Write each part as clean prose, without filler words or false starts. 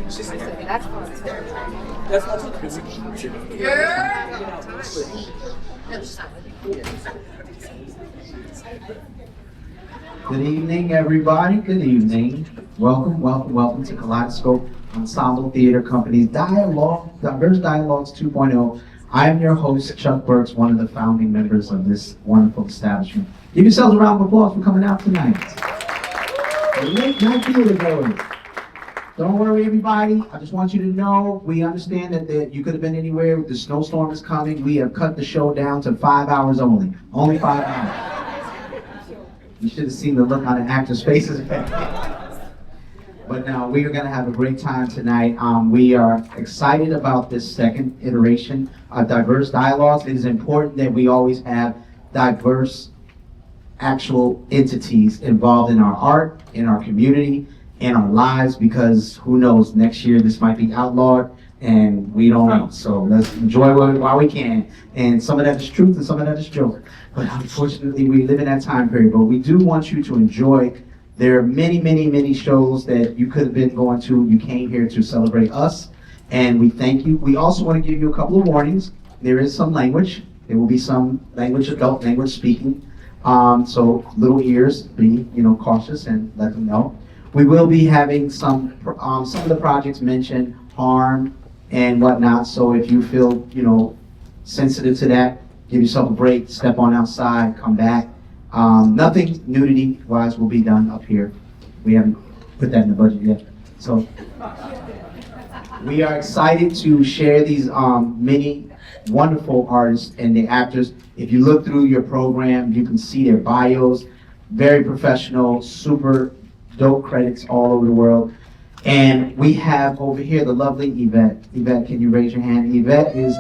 Good evening, everybody. Good evening. Welcome to Kaleidoscope Ensemble Theatre Company's Diverse Dialogues 2.0. I am your host, Chuck Burks, one of the founding members of this wonderful establishment. Give yourselves a round of applause for coming out tonight. Late night theater goers. Don't worry, everybody. I just want you to know, we understand that you could have been anywhere. The snowstorm is coming. We have cut the show down to 5 hours only. Only 5 hours. You should have seen the look on the actors' faces. But no, we are going to have a great time tonight. We are excited about this second iteration of Diverse Dialogues. It is important that we always have diverse actual entities involved in our art, in our community, in our lives, because who knows, next year this might be outlawed and we don't know. So let's enjoy it while we can. And some of that is truth and some of that is joke. But unfortunately, we live in that time period. But we do want you to enjoy. There are many shows that you could have been going to. You came here to celebrate us, and we thank you. We also want to give you a couple of warnings. There is some language. There will be some language, adult language speaking. So little ears, be cautious and let them know. We will be having some of the projects mentioned harm and whatnot. So if you feel sensitive to that, give yourself a break. Step on outside. Come back. Nothing nudity-wise will be done up here. We haven't put that in the budget yet. So we are excited to share these many wonderful artists and the actors. If you look through your program, you can see their bios. Very professional, super dope credits all over the world. And we have over here the lovely Yvette. Yvette, can you raise your hand? Yvette is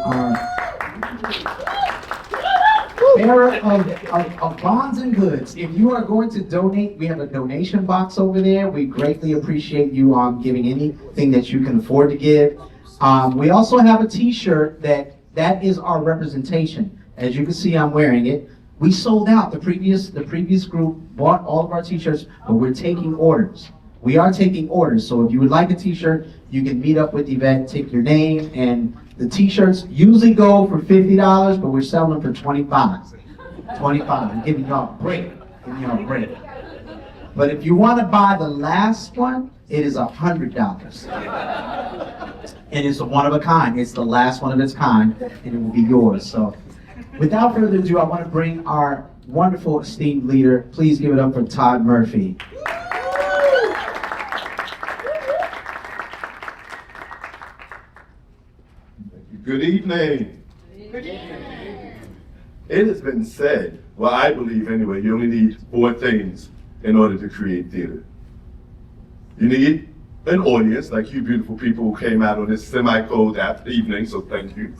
bearer of bonds and goods. If you are going to donate, we have a donation box over there. We greatly appreciate you giving anything that you can afford to give. We also have a t-shirt that is our representation. As you can see, I'm wearing it. We sold out. The previous group bought all of our t-shirts, but we're taking orders. We are taking orders. So if you would like a t-shirt, you can meet up with Yvette, take your name, and the t-shirts usually go for $50, but we're selling them for $25. I'm giving y'all a break. But if you want to buy the last one, it is $100. And it's a one of a kind. It's the last one of its kind, and it will be yours. So without further ado, I want to bring our wonderful esteemed leader. Please give it up for Todd Murphy. Good evening. Good evening. It has been said, well, I believe anyway, you only need 4 things in order to create theater. You need an audience, like you beautiful people who came out on this semi-cold evening, so thank you.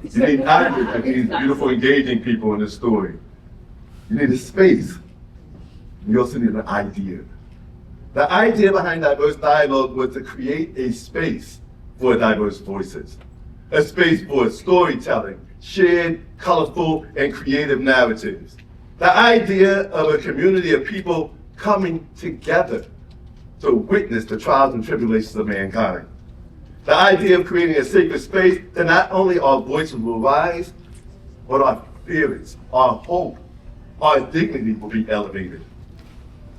You need actors, like these beautiful, engaging people in the story. You need a space. You also need an idea. The idea behind Diverse Dialogue was to create a space for diverse voices. A space for storytelling, shared, colorful, and creative narratives. The idea of a community of people coming together to witness the trials and tribulations of mankind. The idea of creating a sacred space that not only our voices will rise, but our feelings, our hope, our dignity will be elevated.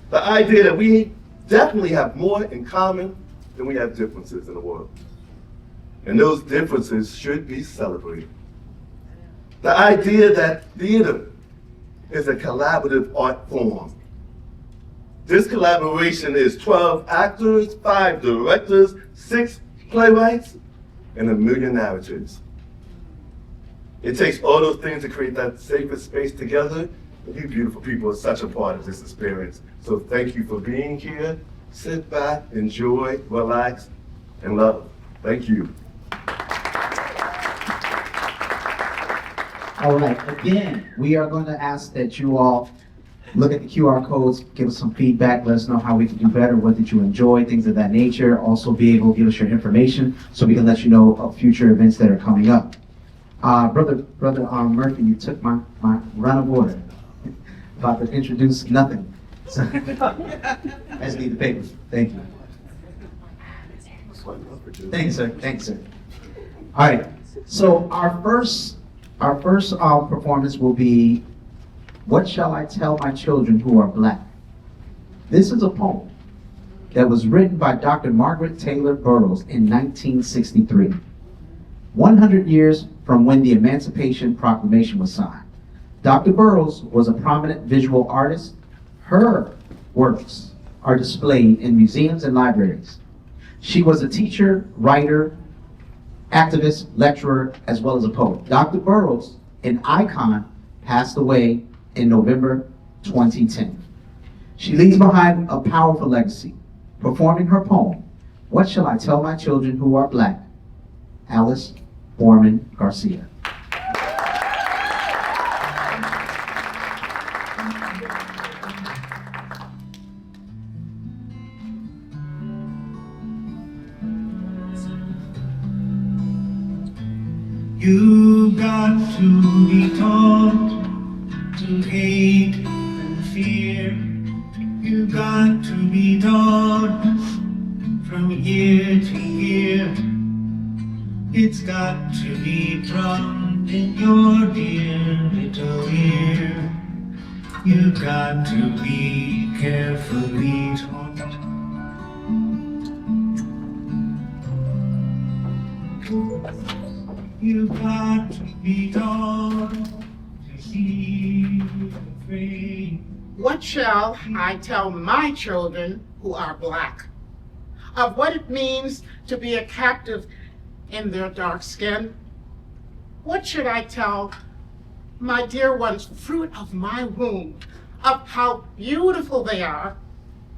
The idea that we definitely have more in common than we have differences in the world. And those differences should be celebrated. The idea that theater is a collaborative art form. This collaboration is 12 actors, 5 directors, 6 playwrights, and 1 million narratives. It takes all those things to create that sacred space together. And you beautiful people are such a part of this experience. So thank you for being here. Sit back, enjoy, relax, and love. Thank you. All right, again, we are going to ask that you all look at the QR codes, give us some feedback, let us know how we can do better, what did you enjoy, things of that nature. Also be able to give us your information so we can let you know of future events that are coming up. Brother Murphy, you took my run of order. About to introduce nothing. So, I just need the papers. Thank you. sandwiches. Thanks, sir. Thanks, sir. All right. So our first performance will be "What Shall I Tell My Children Who Are Black?" This is a poem that was written by Dr. Margaret Taylor Burroughs in 1963, 100 years from when the Emancipation Proclamation was signed. Dr. Burroughs was a prominent visual artist. Her works are displayed in museums and libraries. She was a teacher, writer, activist, lecturer, as well as a poet. Dr. Burroughs, an icon, passed away in November 2010. She leaves behind a powerful legacy, performing her poem, "What Shall I Tell My Children Who Are Black?" Alice Boarman-Garcia. You got to be taught to hate and fear. You got to be taught from year to year. It's got to be drummed in your dear little ear. You got to be carefully taught. You got to be taught to be afraid. What shall I tell my children who are black? Of what it means to be a captive in their dark skin? What should I tell my dear ones, fruit of my womb, of how beautiful they are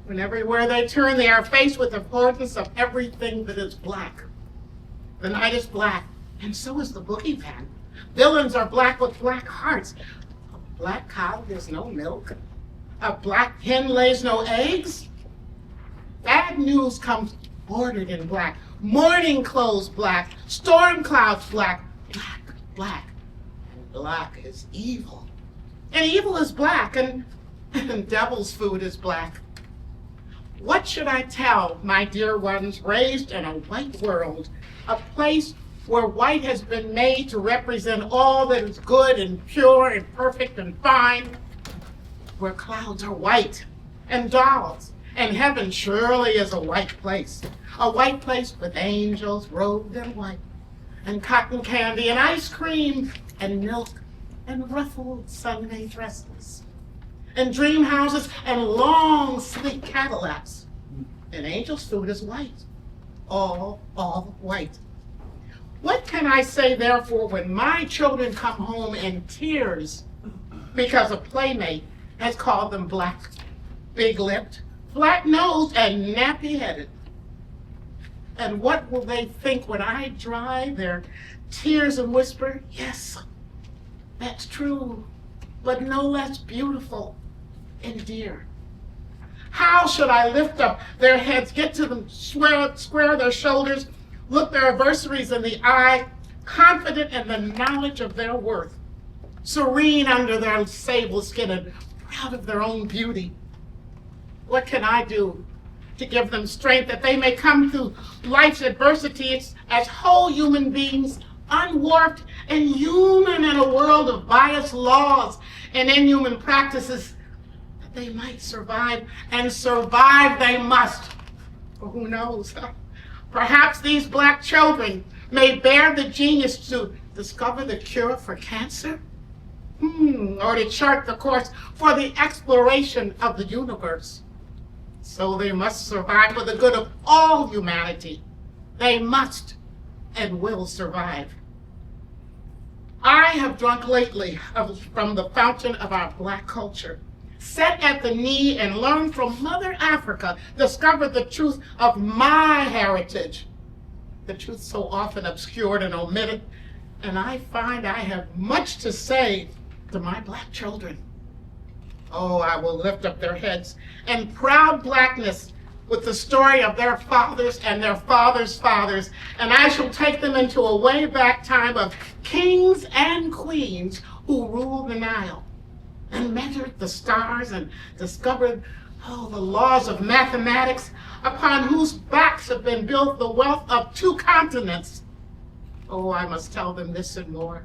when everywhere they turn they are faced with the importance of everything that is black? The night is black, and so is the boogeyman. Villains are black with black hearts. A black cow gives no milk. A black hen lays no eggs. Bad news comes bordered in black. Morning clothes black. Storm clouds black. Black, black. And black is evil. And evil is black, and devil's food is black. What should I tell my dear ones raised in a white world, a place where white has been made to represent all that is good and pure and perfect and fine, where clouds are white and dolls, and heaven surely is a white place with angels robed in white, and cotton candy and ice cream and milk and ruffled Sunday dresses, and dream houses and long sleek Cadillacs, and angels' food is white, all white. What can I say, therefore, when my children come home in tears because a playmate has called them black, big-lipped, flat-nosed, and nappy-headed? And what will they think when I dry their tears and whisper, yes, that's true, but no less beautiful and dear? How should I lift up their heads, get to them, square their shoulders, look their adversaries in the eye, confident in the knowledge of their worth, serene under their sable skin and proud of their own beauty? What can I do to give them strength that they may come through life's adversities as whole human beings, unwarped and human in a world of biased laws and inhuman practices, that they might survive, and survive they must? For who knows? Perhaps these black children may bear the genius to discover the cure for cancer, or to chart the course for the exploration of the universe. So they must survive for the good of all humanity. They must and will survive. I have drunk lately from the fountain of our black culture, sat at the knee and learned from Mother Africa, discovered the truth of my heritage, the truth so often obscured and omitted, and I find I have much to say to my black children. Oh, I will lift up their heads in proud blackness with the story of their fathers and their fathers' fathers, and I shall take them into a way back time of kings and queens who ruled the Nile and measured the stars and discovered the laws of mathematics, upon whose backs backs have been built the wealth of 2 continents. Oh, I must tell them this and more.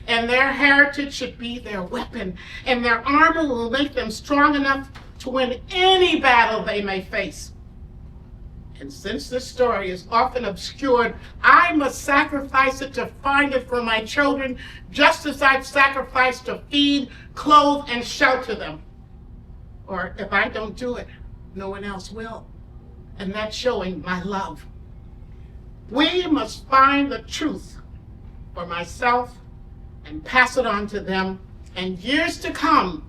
And their heritage should be their weapon, and their armor will make them strong enough to win any battle they may face. And since this story is often obscured, I must sacrifice it to find it for my children, just as I've sacrificed to feed, clothe, and shelter them. Or if I don't do it, no one else will. And that's showing my love. We must find the truth for myself and pass it on to them. And years to come,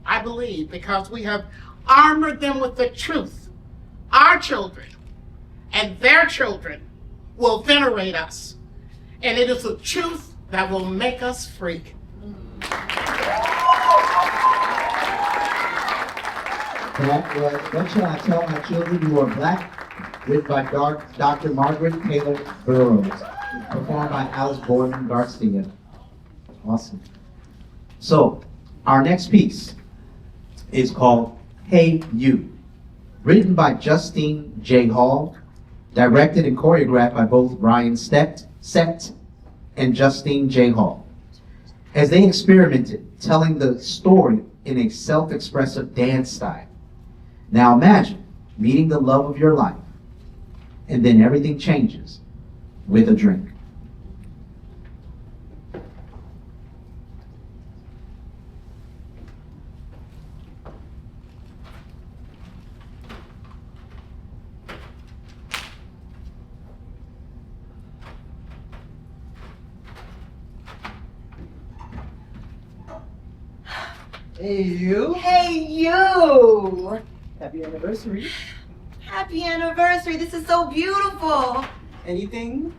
I believe, because we have armored them with the truth, our children and their children will venerate us. And it is the truth that will make us free. That was What Shall I Tell My Children You Are Black, written by Dr. Margaret Taylor Burroughs, performed by Alice Boarman-Garcia. Awesome. So, our next piece is called Hey You, written by Justine J. Hall, directed and choreographed by both Bryan Sett and Justine J. Hall, as they experimented telling the story in a self-expressive dance style. Now imagine meeting the love of your life, and then everything changes with a drink. Hey, you. Hey, you! Happy anniversary. Happy anniversary. This is so beautiful. Anything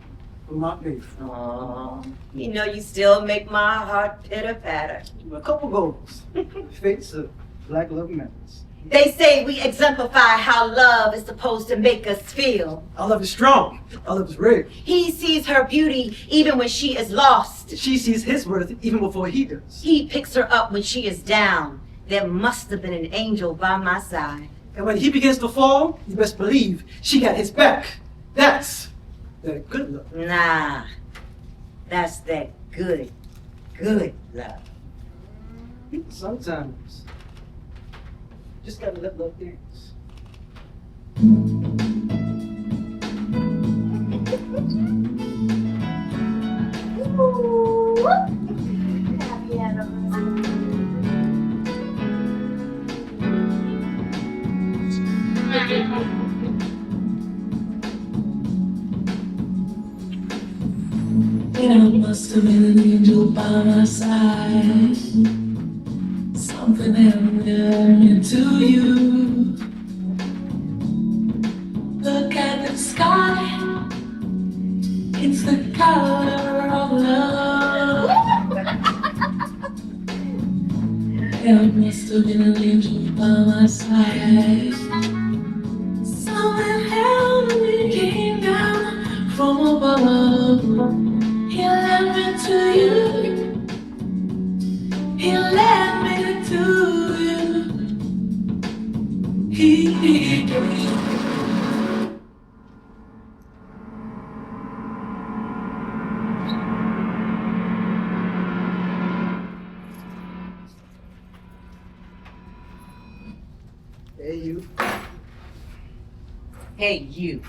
for my baby? You know you still make my heart pitter-patter. A couple goals. Fates of Black Love Matters. They say we exemplify how love is supposed to make us feel. Our love is strong. Our love is real. He sees her beauty even when she is lost. She sees his worth even before he does. He picks her up when she is down. There must have been an angel by my side. And when he begins to fall, you best believe she got his back. That's that good love. Nah, that's that good love. Sometimes, just gotta let love dance. Ooh, happy anniversary. There must have been an angel by my side. Something happened into you. Look at the sky. It's the color of love. There must have been an angel by my side. Something held me, came down from above. He led me to you. He led me to you. Hey, you. Hey, you.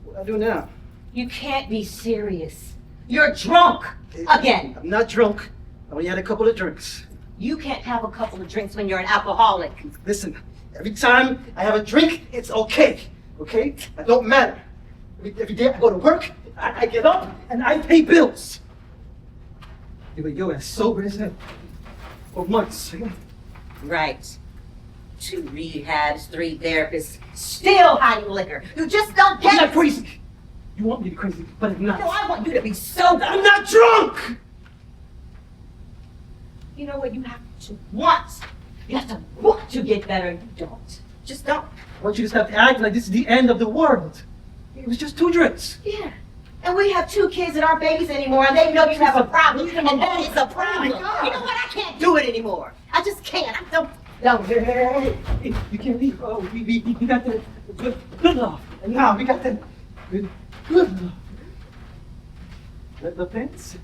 What I do now? You can't be serious. You're drunk again. I'm not drunk. I only had a couple of drinks. You can't have a couple of drinks when you're an alcoholic. Listen, every time I have a drink, it's okay. Okay? It don't matter. Every day I go to work, I get up, and I pay bills. You were your ass sober as hell. For months. Right. 2 rehabs, 3 therapists, still hiding liquor. You just don't get I'm it. not crazy. You want me to be crazy, but I'm not. No, I want you to be sober. I'm not drunk! You know what? You have to want. You have to want to get better. You don't. Just don't. I want you to stop acting like this is the end of the world. It was just 2 drinks. Yeah. And we have 2 kids that aren't babies anymore, and they know you have a problem, and that is a problem. Oh my God. You know what? I can't do it anymore. I just can't. I don't. Don't. Hey, you can't leave. Oh, we got the good love. And now we got the good love. The fence.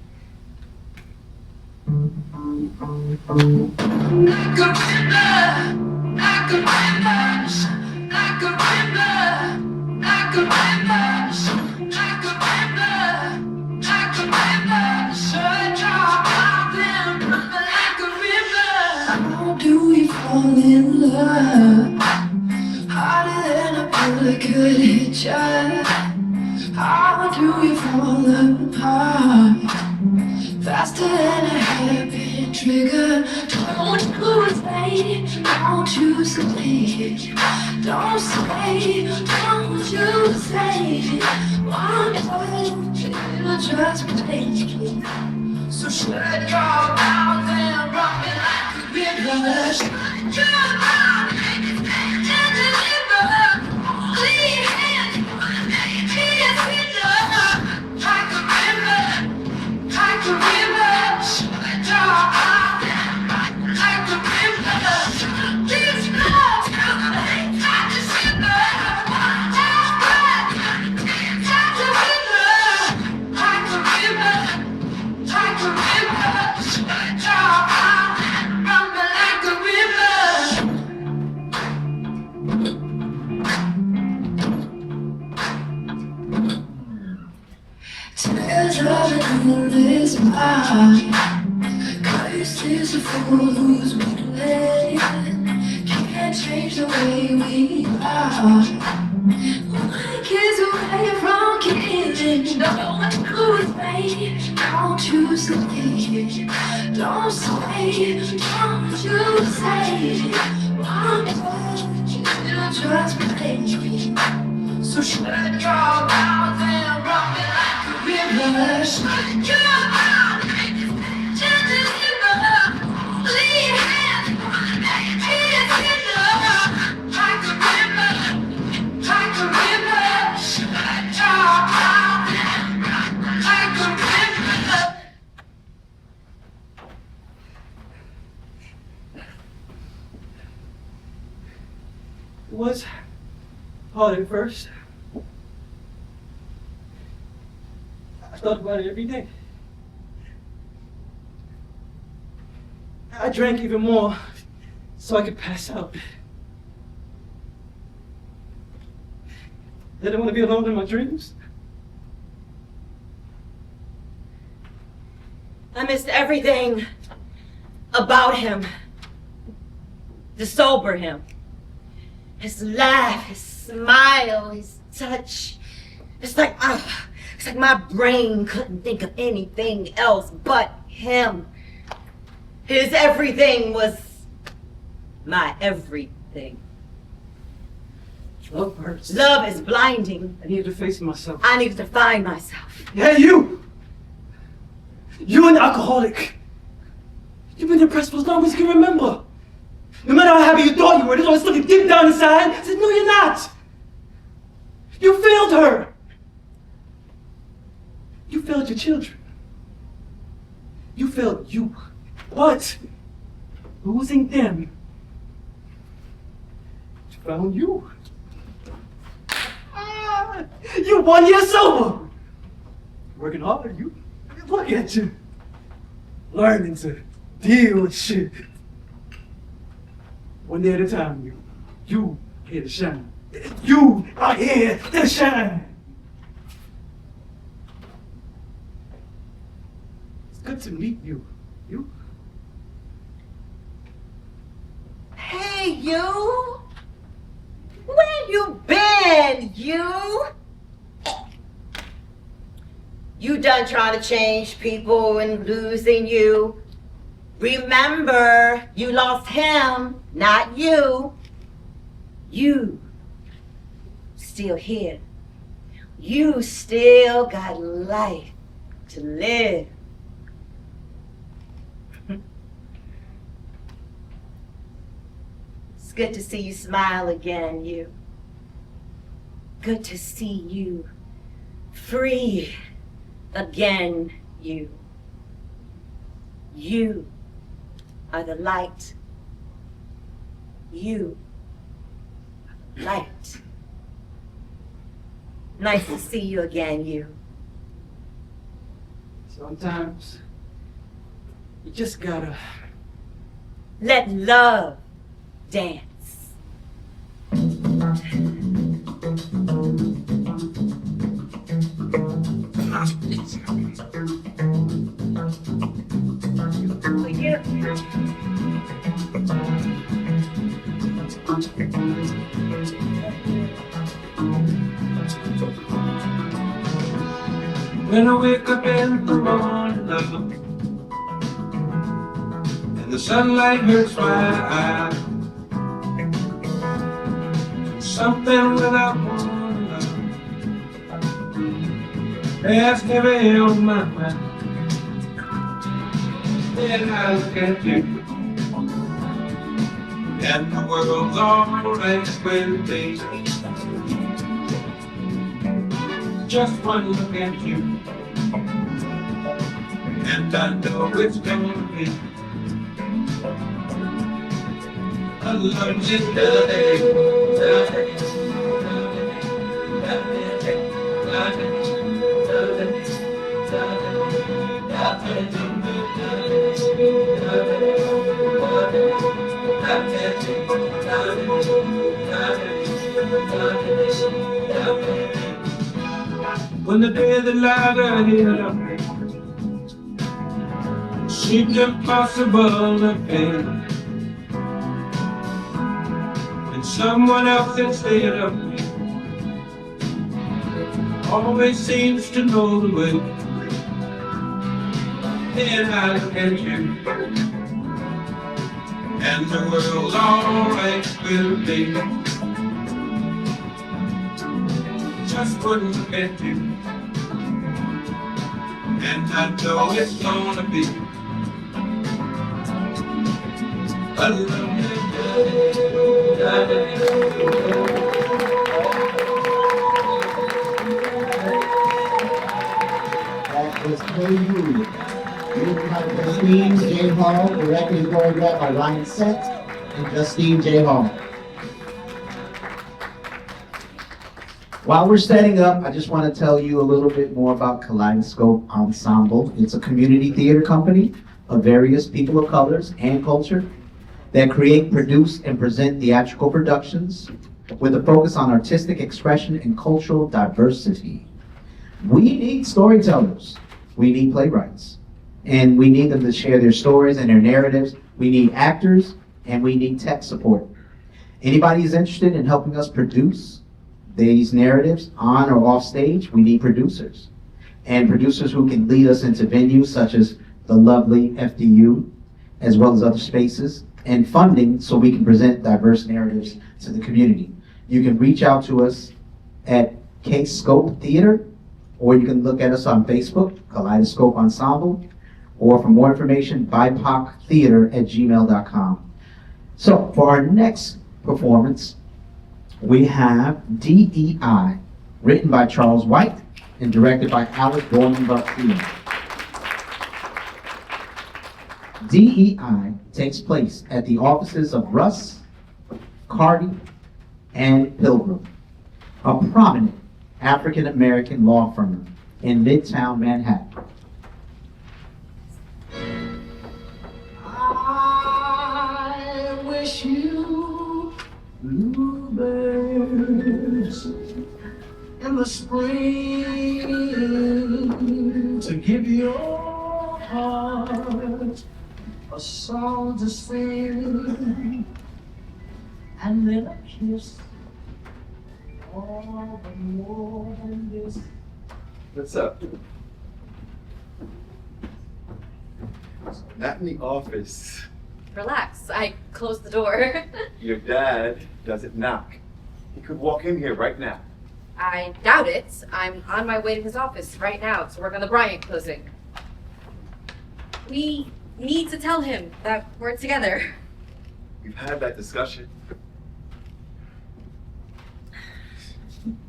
How do we fall in love? Harder than a bullet could hit ya. How do we fall apart? Faster than a hairpin trigger. Don't you say, don't you say, don't say, don't you say. One day it'll just break. So shut your mouth and rock me like a river. Shut your mouth and deliver. Clean hands, hands in love. Like a river, like a river. Shut your mouth like a river. This love, I just shiver. That's right, like a river, like a river. Like a river, shut your mouth, run me like a river. Tears of an endless mind. Christ is a fool who's willing. Can't change the way we are. One kiss away from killing. Don't you say, don't you say, don't say, don't you say. One touch, it'll just break me. So shut your mouth and rock me like a river. Shut your mouth, just deliver. Clean hands, hands in love. Like a river, like a river. Shut your mouth, like a river. It was hard at first. I thought about it every day. I drank even more so I could pass out. Didn't want to be alone in my dreams. I missed everything about him. The sober him. His laugh, his smile, his touch. It's like my brain couldn't think of anything else but him. His everything was my everything. Love hurts. Love is blinding. I needed to face myself. I needed to find myself. Hey, you! You're an alcoholic. You've been depressed for as long as you can remember. No matter how happy you thought you were, there's always something deep down inside that said, no, you're not. You failed her. You failed your children. You failed you. But losing them, you found you. You're 1 year sober. Working hard, you. Look at you. Learning to deal with shit. One day at a time, you here to shine. You are here to shine. It's good to meet you. You? Hey, you! Where you been, you? You done trying to change people and losing you. Remember, you lost him, not you. You still here. You still got life to live. It's good to see you smile again, you. Good to see you free again, you. You are the light You. Light. Nice to see you again, you. Sometimes you just gotta Let love dance. When I wake up in the morning, love, and the sunlight hurts my eyes, something without warning, love, that's heavy on my mind. Then I look at you, and the world's alright with me. Just one look at you, and I know it's gonna be a lovely day. When the day that lied ahead of me seemed impossible to face, and someone else instead of me always seems to know the way. Then I look at you, and the world's alright with me. Just one look at you, and I know it's gonna be a lovely day. That was Hallelujah. Written by Justine J. Hall, directed and choreographed by Ryan Sett and Justine J. Hall. While we're setting up, I just want to tell you a little bit more about Kaleidoscope Ensemble. It's a community theater company of various people of colors and culture that create, produce, and present theatrical productions with a focus on artistic expression and cultural diversity. We need storytellers. We need playwrights. And we need them to share their stories and their narratives. We need actors, and we need tech support. Anybody who's interested in helping us produce these narratives on or off stage, we need producers. And producers who can lead us into venues such as the lovely FDU, as well as other spaces, and funding so we can present diverse narratives to the community. You can reach out to us at K-Scope Theater, or you can look at us on Facebook, Kaleidoscope Ensemble, or for more information, bipoctheater@gmail.com. So for our next performance, we have DEI, written by Charles White and directed by Boarman-Garcia. DEI takes place at the offices of Russ, Carty, and Pilgrim, a prominent African-American law firm in Midtown Manhattan. I wish you bluebirds in the spring to give your heart a song to sing, and then a kiss. All the more than this. What's up? Not in the office. Relax, I closed the door. Your dad doesn't knock. He could walk in here right now. I doubt it. I'm on my way to his office right now to work on the Bryan closing. We need to tell him that we're together. We've had that discussion.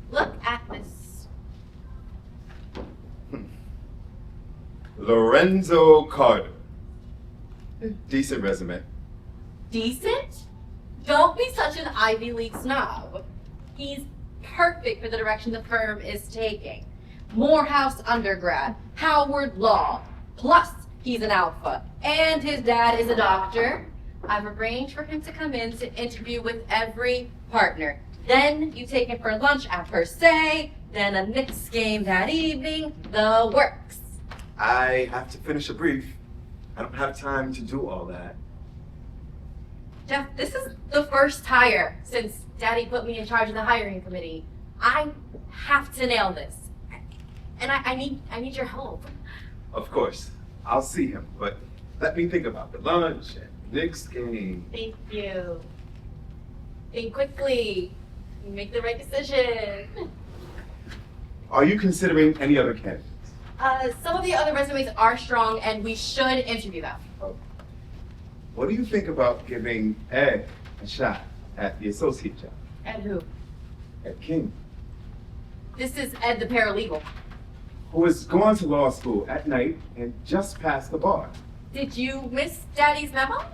Look at this. Lorenzo Carter. Decent resume. Decent? Don't be such an Ivy League snob. He's perfect for the direction the firm is taking. Morehouse undergrad, Howard Law, plus he's an alpha, and his dad is a doctor. I've arranged for him to come in to interview with every partner. Then you take him for lunch at Per Se, then a Knicks game that evening, the works. I have to finish a brief. I don't have time to do all that. Jeff, this is the first hire since Daddy put me in charge of the hiring committee. I have to nail this. And I need your help. Of course, I'll see him, but let me think about the lunch and Knicks game. Thank you. Think quickly. Make the right decision. Are you considering any other candidates? Some of the other resumes are strong and we should interview them. What do you think about giving Ed a shot at the associate job? Ed who? Ed King, This is Ed the paralegal. who has gone to law school at night and just passed the bar. Did you miss Daddy's memo?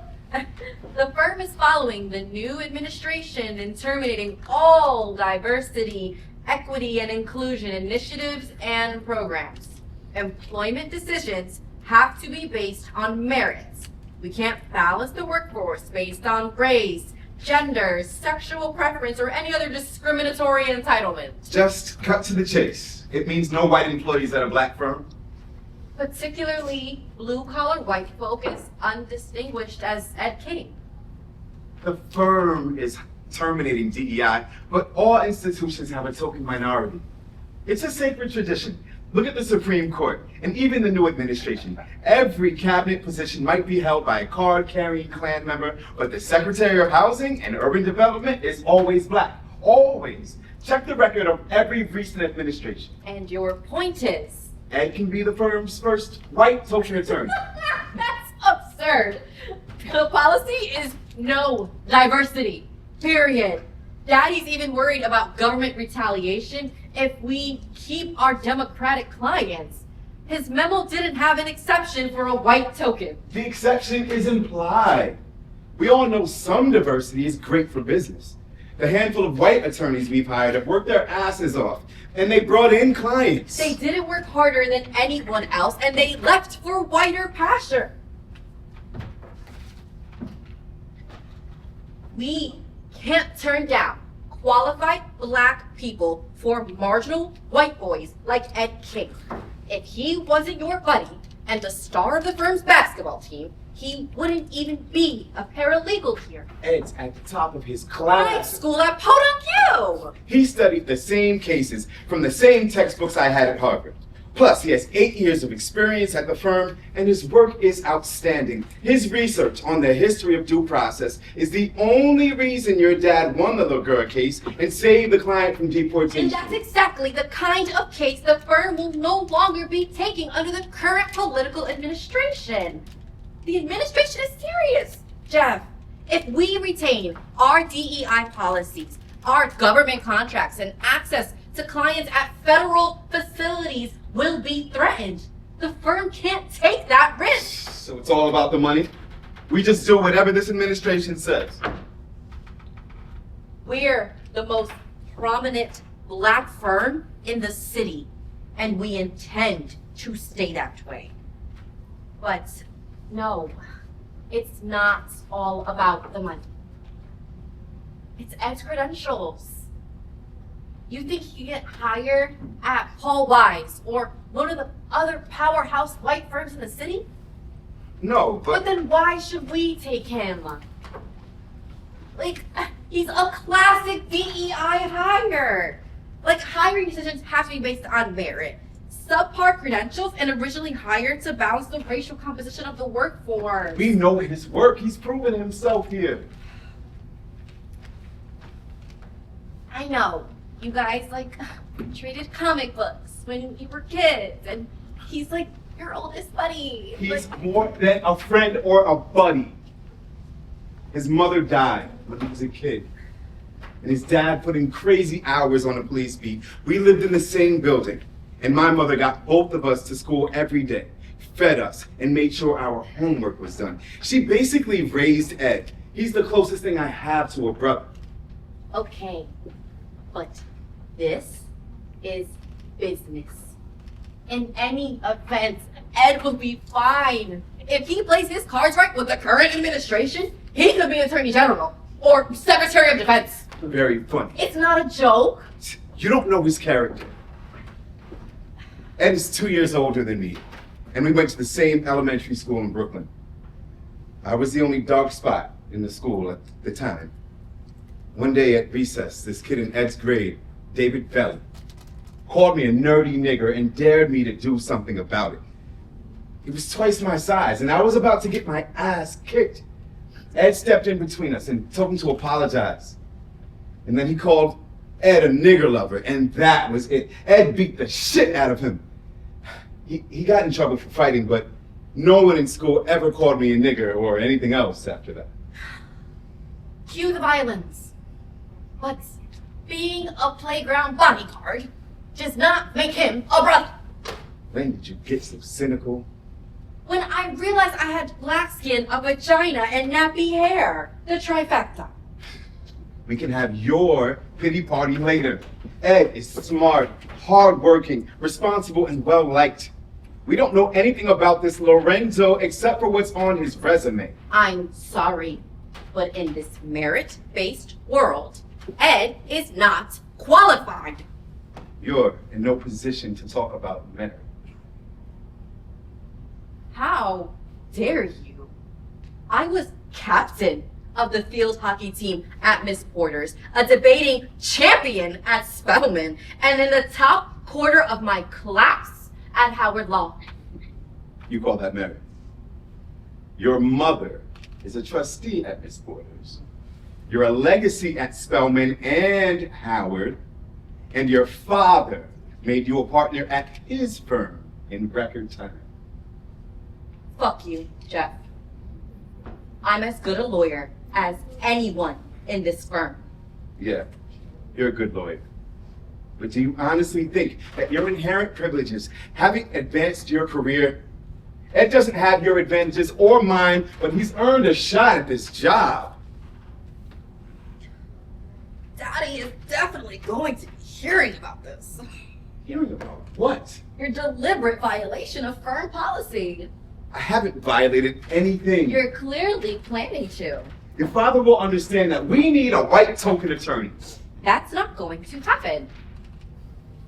The firm is following the new administration in terminating all diversity, equity, and inclusion initiatives and programs. Employment decisions have to be based on merits. We can't balance the workforce based on race, gender, sexual preference, or any other discriminatory entitlement. Just cut to the chase. It means no white employees at a black firm. Particularly blue-collar white folk as undistinguished as Ed King. The firm is terminating DEI, but all institutions have a token minority. It's a sacred tradition. Look at the Supreme Court and even the new administration. Every cabinet position might be held by a card-carrying Klan member, but the Secretary of Housing and Urban Development is always black. Always. Check the record of every recent administration. And your point is? Ed can be the firm's first white token attorney. That's absurd. The policy is no diversity, period. Daddy's even worried about government retaliation if we keep our Democratic clients. His memo didn't have an exception for a white token. The exception is implied. We all know some diversity is great for business. The handful of white attorneys we've hired have worked their asses off, and they brought in clients. They didn't work harder than anyone else, and they left for whiter pasture. We can't turn down qualified black people for marginal white boys like Ed King. If he wasn't your buddy and the star of the firm's basketball team, he wouldn't even be a paralegal here. Ed's at the top of his I class. schooled at Podunk U. He studied the same cases from the same textbooks I had at Harvard. Plus, he has 8 years of experience at the firm, and his work is outstanding. His research on the history of due process is the only reason your dad won the Lowery case and saved the client from deportation. And that's exactly the kind of case the firm will no longer be taking under the current political administration. The administration is serious, Jeff. If we retain our DEI policies, our government contracts, and access to clients at federal facilities will be threatened. The firm can't take that risk. So it's all about the money? We just do whatever this administration says. We're the most prominent black firm in the city, and we intend to stay that way. But no, it's not all about the money. It's Ed's credentials. You think he can get hired at Paul Wise or one of the other powerhouse white firms in the city? No, But then why should we take him? Like, he's a classic DEI hire. Like, hiring decisions have to be based on merit. Subpar credentials and originally hired to balance the racial composition of the workforce. we know his work. He's proven himself here. I know. You guys, like, traded comic books when you were kids, and he's like your oldest buddy. He's Like, more than a friend or a buddy. His mother died when he was a kid. And his dad put in crazy hours on the police beat. We lived in the same building. And my mother got both of us to school every day, fed us, and made sure our homework was done. She basically raised Ed. He's the closest thing I have to a brother. Okay, but this is business. In any event, Ed will be fine. If he plays his cards right with the current administration, he could be Attorney General or Secretary of Defense. Very funny. It's not a joke. You don't know his character. Ed is 2 years older than me, and we went to the same elementary school in Brooklyn. I was the only dark spot in the school at the time. One day at recess, this kid in Ed's grade, David Belly, called me a nerdy nigger and dared me to do something about it. He was twice my size, and I was about to get my ass kicked. Ed stepped in between us and told him to apologize. And then he called Ed a nigger lover, and that was it. Ed beat the shit out of him. He got in trouble for fighting, but no one in school ever called me a nigger or anything else after that. Cue the violence. But being a playground bodyguard does not make him a brother. When did you get so cynical? When I realized I had black skin, a vagina, and nappy hair. The trifecta. We can have your pity party later. Ed is smart, hardworking, responsible, and well-liked. We don't know anything about this Lorenzo except for what's on his resume. I'm sorry, but in this merit-based world, Ed is not qualified. You're in no position to talk about merit. How dare you? I was captain of the field hockey team at Miss Porter's, a debating champion at Spelman, and in the top quarter of my class at Howard Law. You call that merit? Your mother is a trustee at Miss Porter's. You're a legacy at Spelman and Howard, and your father made you a partner at his firm in record time. Fuck you, Jeff. I'm as good a lawyer as anyone in this firm. Yeah, you're a good lawyer. But do you honestly think that your inherent privileges haven't advanced your career? Ed doesn't have your advantages or mine, but he's earned a shot at this job. Daddy is definitely going to be hearing about this. Hearing about what? Your deliberate violation of firm policy. I haven't violated anything. You're clearly planning to. Your father will understand that we need a white token attorney. That's not going to happen.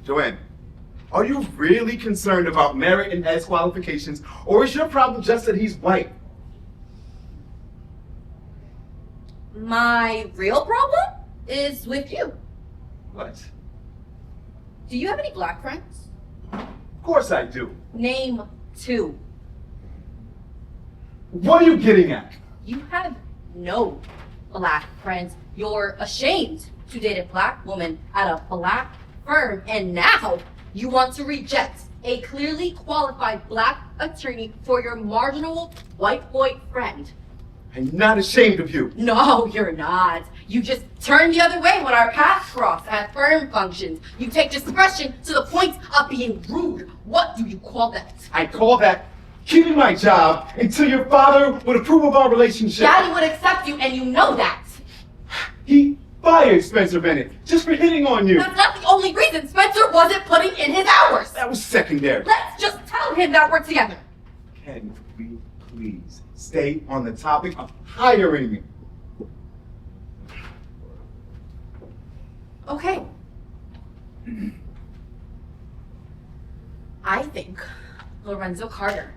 Joanne, are you really concerned about merit and Ed's qualifications, or is your problem just that he's white? My real problem is with you. What? Do you have any black friends? Of course I do. Name 2. What are you getting at? You have no black friends. You're ashamed to date a black woman at a black firm, and now you want to reject a clearly qualified black attorney for your marginal white boy friend. I'm not ashamed of you. No, you're not. You just turn the other way when our paths cross at firm functions. You take discretion to the point of being rude. What do you call that? I call that keeping my job until your father would approve of our relationship. Daddy would accept you, and you know that. He fired Spencer Bennett just for hitting on you. That's not the only reason Spencer wasn't putting in his hours. That was secondary. Let's just tell him that we're together. Can we please stay on the topic of hiring? Okay. I think Lorenzo Carter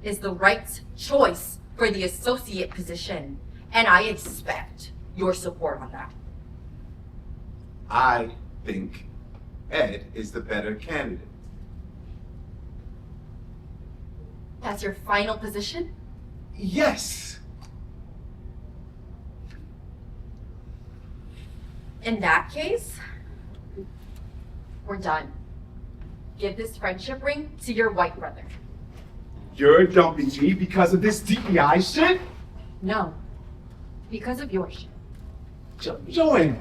is the right choice for the associate position, and I expect your support on that. I think Ed is the better candidate. That's your final position? Yes. In that case, we're done. Give this friendship ring to your white brother. You're dumping me because of this DEI shit? No, because of your shit. Joanne,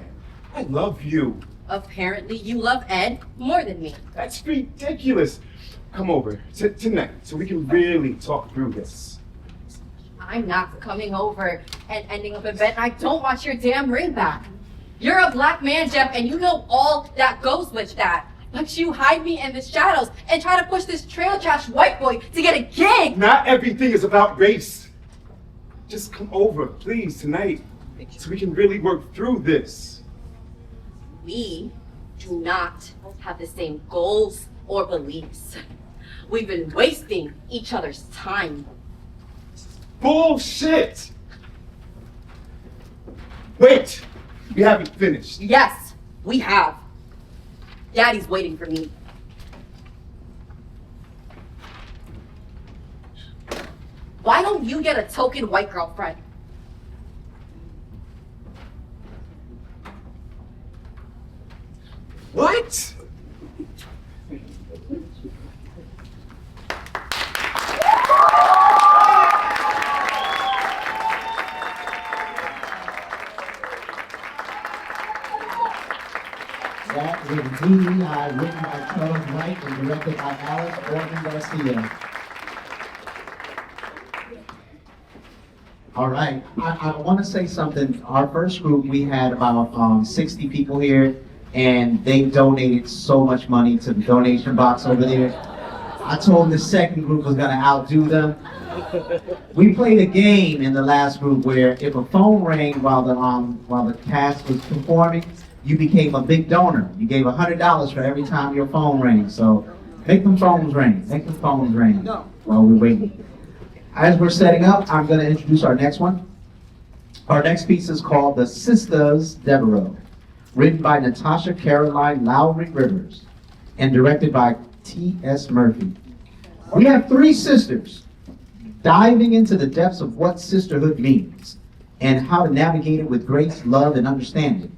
I love you. Apparently you love Ed more than me. That's ridiculous. Come over tonight so we can really talk through this. I'm not coming over and ending up in bed, and I don't want your damn ring back. You're a black man, Jeff, and you know all that goes with that. But you hide me in the shadows and try to push this trail trash white boy to get a gig. Not everything is about race. Just come over, please, tonight, so we can really work through this. We do not have the same goals or beliefs. We've been wasting each other's time. Bullshit! Wait! We haven't finished. Yes, we have. Daddy's waiting for me. Why don't you get a token white girlfriend? What? That was DEI, written by Charles Wright and directed by Boarman-Garcia. All right, I want to say something. Our first group, we had about 60 people here, and they donated so much money to the donation box over there. I told the second group was gonna outdo them. We played a game in the last group where if a phone rang while the cast was performing, you became a big donor. You gave $100 for every time your phone rang. So make them phones ring. Make them phones ring while we're waiting. As we're setting up, I'm going to introduce our next one. Our next piece is called The Sisters Devereaux, written by Natasha Caroline Lowery Rivers and directed by T.S. Murphy. We have three sisters diving into the depths of what sisterhood means and how to navigate it with grace, love, and understanding.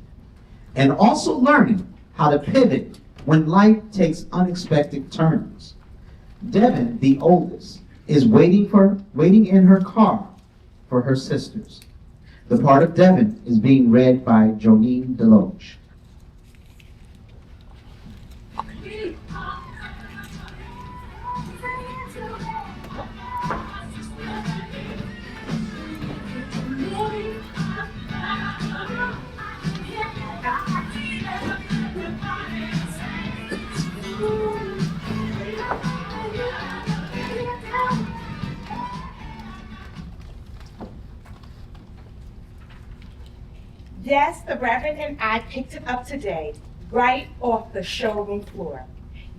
And also learning how to pivot when life takes unexpected turns. Devin, the oldest, is waiting in her car for her sisters. The part of Devin is being read by Jonnine DeLoatch. Yes, the Reverend and I picked it up today, right off the showroom floor.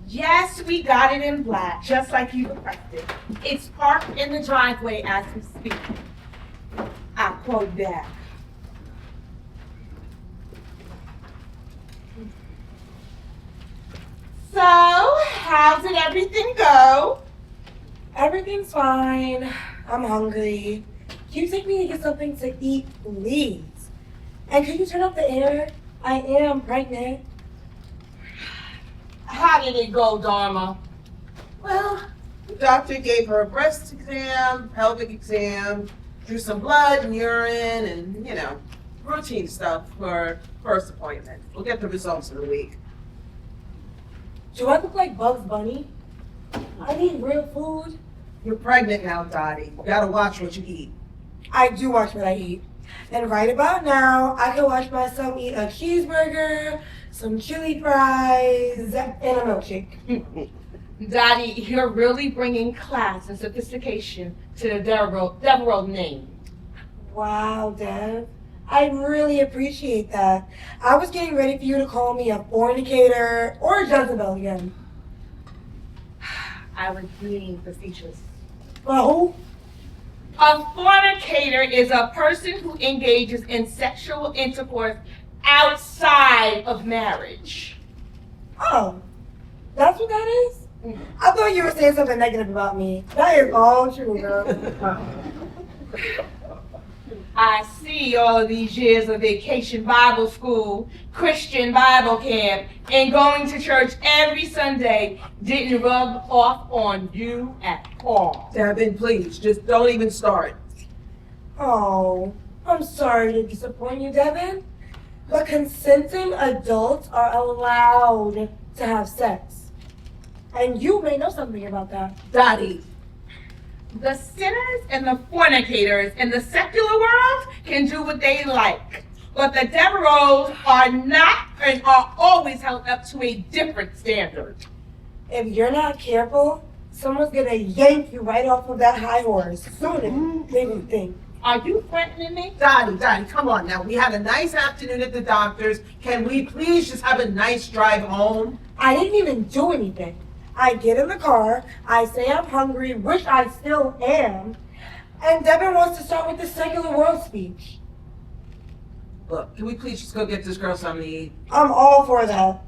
Yes, we got it in black, just like you requested. It's parked in the driveway as we speak. I quote back. So, how did everything go? Everything's fine. I'm hungry. Can you take me to get something to eat, please? And can you turn up the air? I am pregnant. How did it go, Dharma? Well, the doctor gave her a breast exam, pelvic exam, drew some blood and urine and, routine stuff for her first appointment. We'll get the results in a week. Do I look like Bugs Bunny? I need real food. You're pregnant now, Dottie. You gotta watch what you eat. I do watch what I eat. And right about now, I can watch my son eat a cheeseburger, some chili fries, and a milkshake. Dottie, you're really bringing class and sophistication to the Devereaux name. Wow, Dev. I really appreciate that. I was getting ready for you to call me a fornicator or a Jezebel again. I was being facetious. Oh? A fornicator is a person who engages in sexual intercourse outside of marriage. Oh, that's what that is? I thought you were saying something negative about me. That is all true, girl. I see all of these years of vacation Bible school, Christian Bible camp, and going to church every Sunday didn't rub off on you at all. Devin, please, just don't even start. Oh, I'm sorry to disappoint you, Devin. But consenting adults are allowed to have sex. And you may know something about that. Dottie. The sinners and the fornicators in the secular world can do what they like. But the Devereaux are not and are always held up to a different standard. If you're not careful, someone's gonna yank you right off of that high horse sooner than you think. Are you threatening me? Dottie, come on now. We had a nice afternoon at the doctor's. Can we please just have a nice drive home? I didn't even do anything. I get in the car, I say I'm hungry, which I still am, and Devin wants to start with the secular world speech. Look, can we please just go get this girl something to eat? I'm all for that.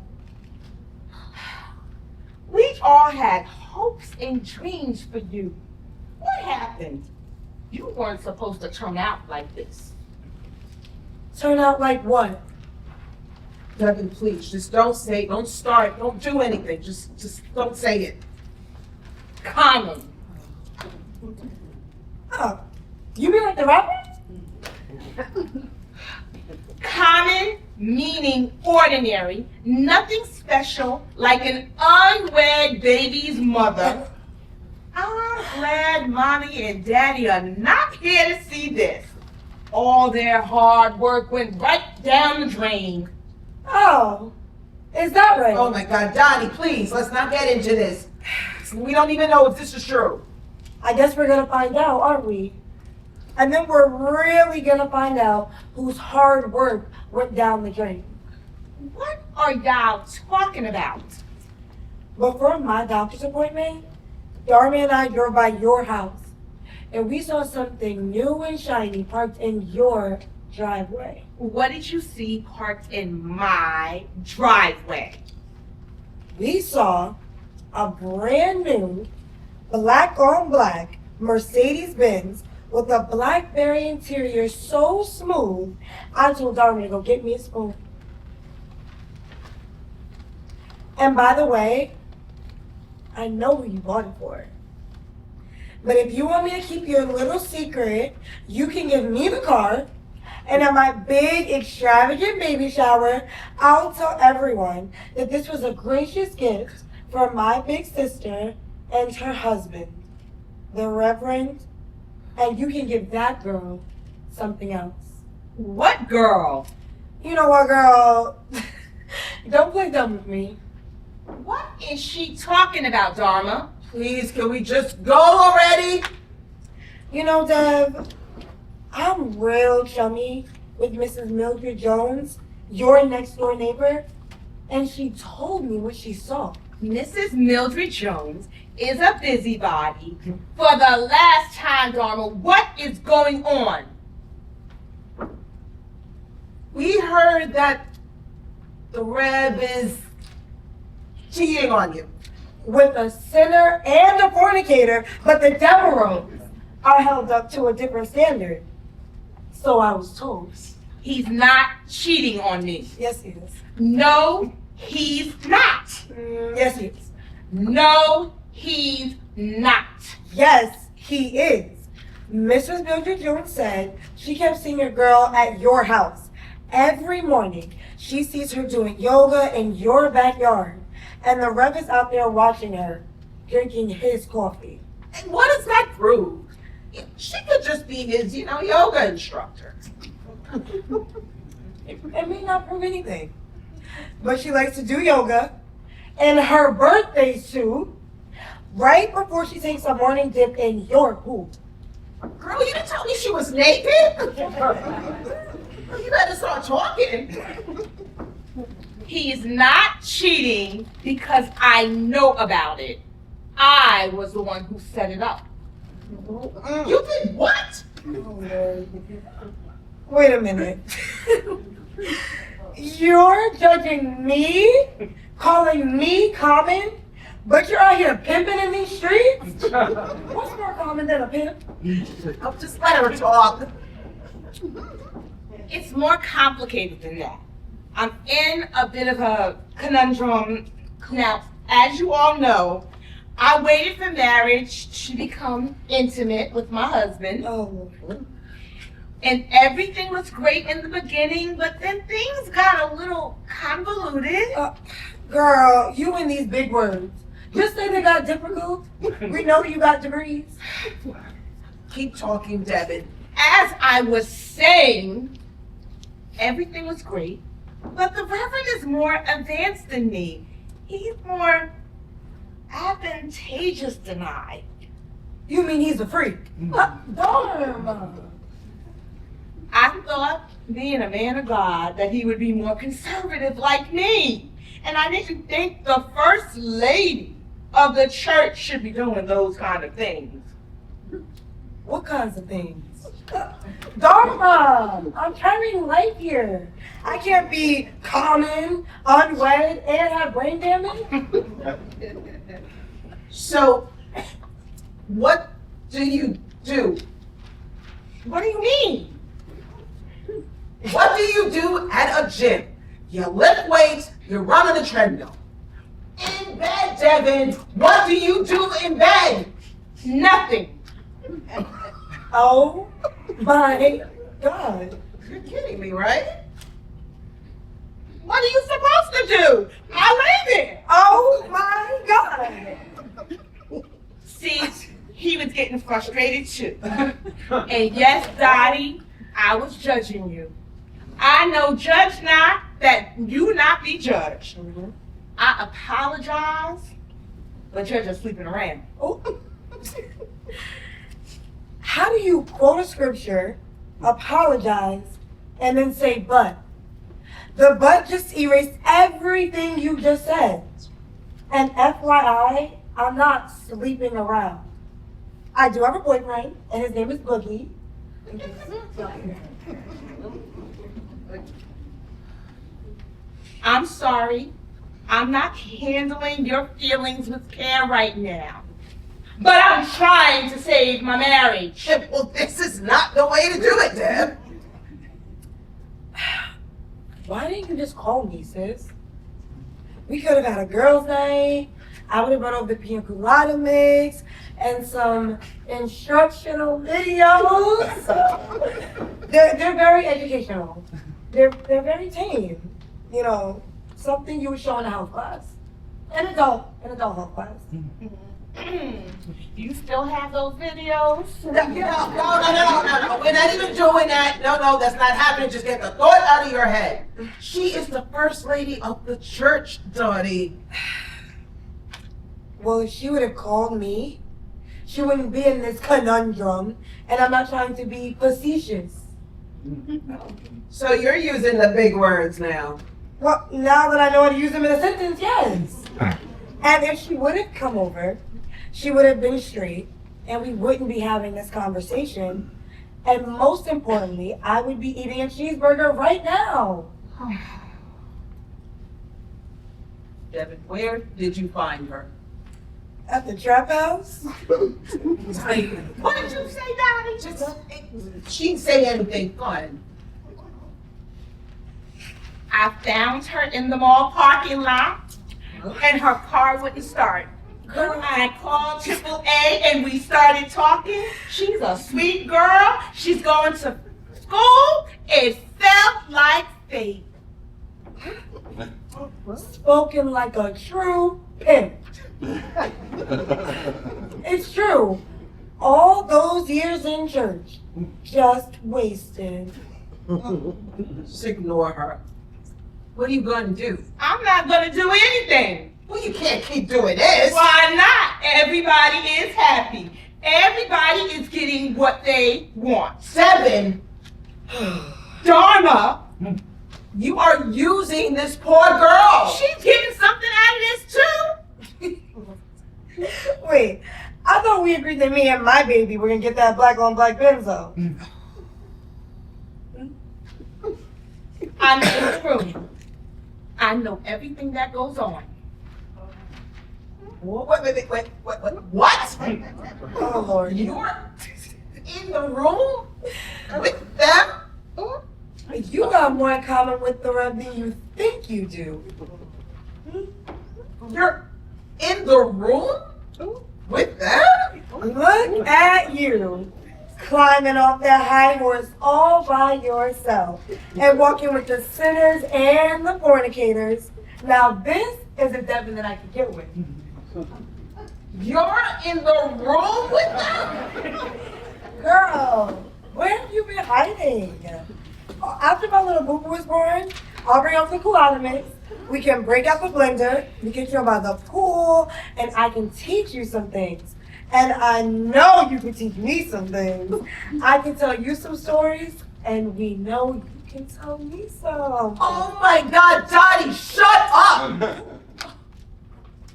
We all had hopes and dreams for you. What happened? You weren't supposed to turn out like this. Turn out like what? Devin, please, just don't start, don't do anything. Just don't say it. Common. Oh, you mean like the rapper? Common meaning ordinary, nothing special, like an unwed baby's mother. I'm glad Mommy and Daddy are not here to see this. All their hard work went right down the drain. Oh, is that right? Oh my God, Donnie, please, let's not get into this. We don't even know if this is true. I guess we're gonna find out, aren't we? And then we're really gonna find out whose hard work went down the drain. What are y'all talking about? Before my doctor's appointment, Dharma and I drove by your house, and we saw something new and shiny parked in your driveway. What did you see parked in my driveway? We saw a brand new black on black Mercedes-Benz with a blackberry interior so smooth, I told Dharma to go get me a spoon. And by the way, I know who you bought it for. But if you want me to keep your little secret, you can give me the car, and at my big extravagant baby shower, I'll tell everyone that this was a gracious gift from my big sister and her husband, the Reverend, and you can give that girl something else. What girl? You know what, girl? Don't play dumb with me. What is she talking about, Dharma? Please, can we just go already? You know, Dev, I'm real chummy with Mrs. Mildred Jones, your next door neighbor, and she told me what she saw. Mrs. Mildred Jones is a busybody. For the last time, Dharma, what is going on? We heard that the Reb is cheating on you. With a sinner and a fornicator, but the Devereaux are held up to a different standard. So I was told. He's not cheating on me. Yes, he is. No, he's not. Yes, he is. No, he's not. Yes, he is. Mrs. Mildred Jones said she kept seeing your girl at your house. Every morning, she sees her doing yoga in your backyard. And the Rev is out there watching her, drinking his coffee. And what does that prove? She could just be his, yoga instructor. It may not prove anything. But she likes to do yoga. And her birthday's too. Right before she takes a morning dip in your pool. Girl, you didn't tell me she was naked. You better start talking. He is not cheating because I know about it. I was the one who set it up. You did what? Wait a minute. You're judging me? Calling me common? But you're out here pimping in these streets? What's more common than a pimp? I'll just let her talk. It's more complicated than that. I'm in a bit of a conundrum. Now, as you all know, I waited for marriage to become intimate with my husband. Oh. And everything was great in the beginning, but then things got a little convoluted. Girl, you and these big words. Just say they got difficult. We know you got degrees. Keep talking, Devin. As I was saying, everything was great, but the Reverend is more advanced than me. He's more advantageous than I. You mean he's a freak? Darn. I thought, being a man of God, that he would be more conservative like me. And I didn't think the first lady of the church should be doing those kind of things. What kinds of things? Dharma! I'm carrying life here. I can't be common, unwed, and have brain damage. So, what do you do? What do you mean? What do you do at a gym? You lift weights, you run on the treadmill. In bed, Devin, what do you do in bed? Nothing. Oh my God. You're kidding me, right? What are you supposed to do? I lay there. Oh my God. See, he was getting frustrated too. And yes, Dottie, I was judging you. I know, judge not, that you not be judged. I apologize, but you're just sleeping around. Oh. How do you quote a scripture, apologize, and then say but? The but just erased everything you just said. And FYI, I'm not sleeping around. I do have a boyfriend, and his name is Boogie. I'm sorry. I'm not handling your feelings with care right now. But I'm trying to save my marriage. Well, this is not the way to do it, Deb. Why didn't you just call me, sis? We could have had a girls' night. I would have brought over the pina colada mix and some instructional videos. They're very educational. They're very tame. You know, something you would show in a health class. An adult health class. You still have those videos? No. We're not even doing that. No, that's not happening. Just get the thought out of your head. She is the first lady of the church, Dottie. Well, if she would have called me, she wouldn't be in this conundrum, and I'm not trying to be facetious. So you're using the big words now. Well, now that I know how to use them in a sentence, yes. And if she would have come over, she would have been straight, and we wouldn't be having this conversation. And most importantly, I would be eating a cheeseburger right now. Devin, where did you find her? At the trap house? What did you say, Dottie? She didn't say anything. Go ahead. I found her in the mall parking lot, and her car wouldn't start. I called AAA and we started talking. She's a sweet girl. She's going to school. It felt like fate. Spoken like a true pimp. It's true. All those years in church, just wasted. Just ignore her. What are you going to do? I'm not going to do anything. Well, you can't keep doing this. Why not? Everybody is happy. Everybody is getting what they want. 7. Dharma. You are using this poor girl. She's getting something out of this too. Wait, I thought we agreed that me and my baby were gonna get that black on black Banzo. I'm in the room. I know everything that goes on. Wait. What? Oh Lord. You're in the room with them? You got more in common with the Reb than you think you do. You're in the room with them? Look at you, climbing off that high horse all by yourself and walking with the sinners and the fornicators. Now this is a Devin that I could get with. You're in the room with them? Girl, where have you been hiding? After my little boo-boo is born, I'll bring up the Koala mix. We can break out the blender. We can chill by the pool, and I can teach you some things. And I know you can teach me some things. I can tell you some stories, and we know you can tell me some. Oh my God, Dottie, shut up!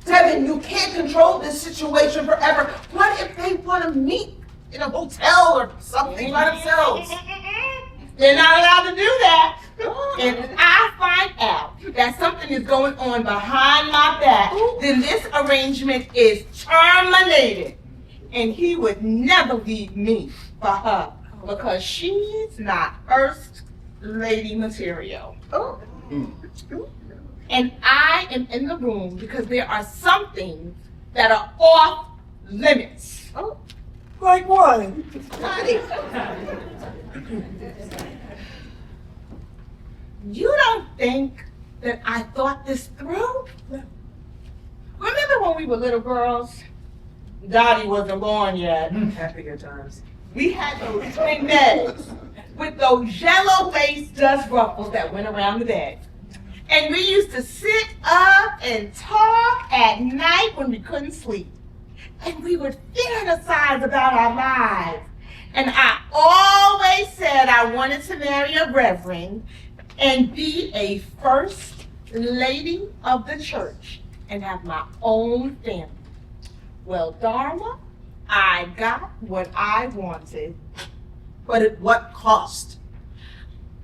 Devin, you can't control this situation forever. What if they want to meet in a hotel or something by themselves? They're not allowed to do that. And if I find out that something is going on behind my back, then this arrangement is terminated. And he would never leave me for her because she's not first lady material. And I am in the room because there are some things that are off limits. Like what? You don't think that I thought this through? Remember when we were little girls? Dottie wasn't born yet. Happier times. We had those twin beds with those yellow lace dust ruffles that went around the bed. And we used to sit up and talk at night when we couldn't sleep. And we would fantasize about our lives. And I always said I wanted to marry a reverend and be a first lady of the church and have my own family. Well, Dharma, I got what I wanted. But at what cost?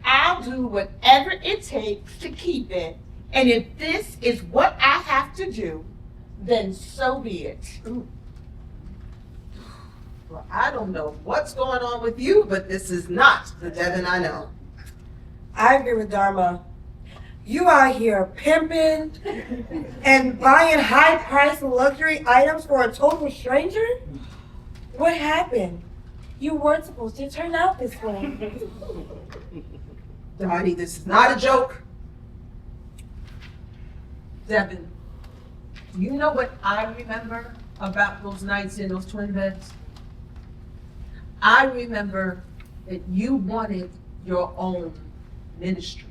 I'll do whatever it takes to keep it. And if this is what I have to do, then so be it. Well, I don't know what's going on with you, but this is not the Devin I know. I agree with Dharma. You out here pimping and buying high-priced luxury items for a total stranger? What happened? You weren't supposed to turn out this way. Dottie, this is not a joke. Devin, do you know what I remember about those nights in those twin beds? I remember that you wanted your own ministry.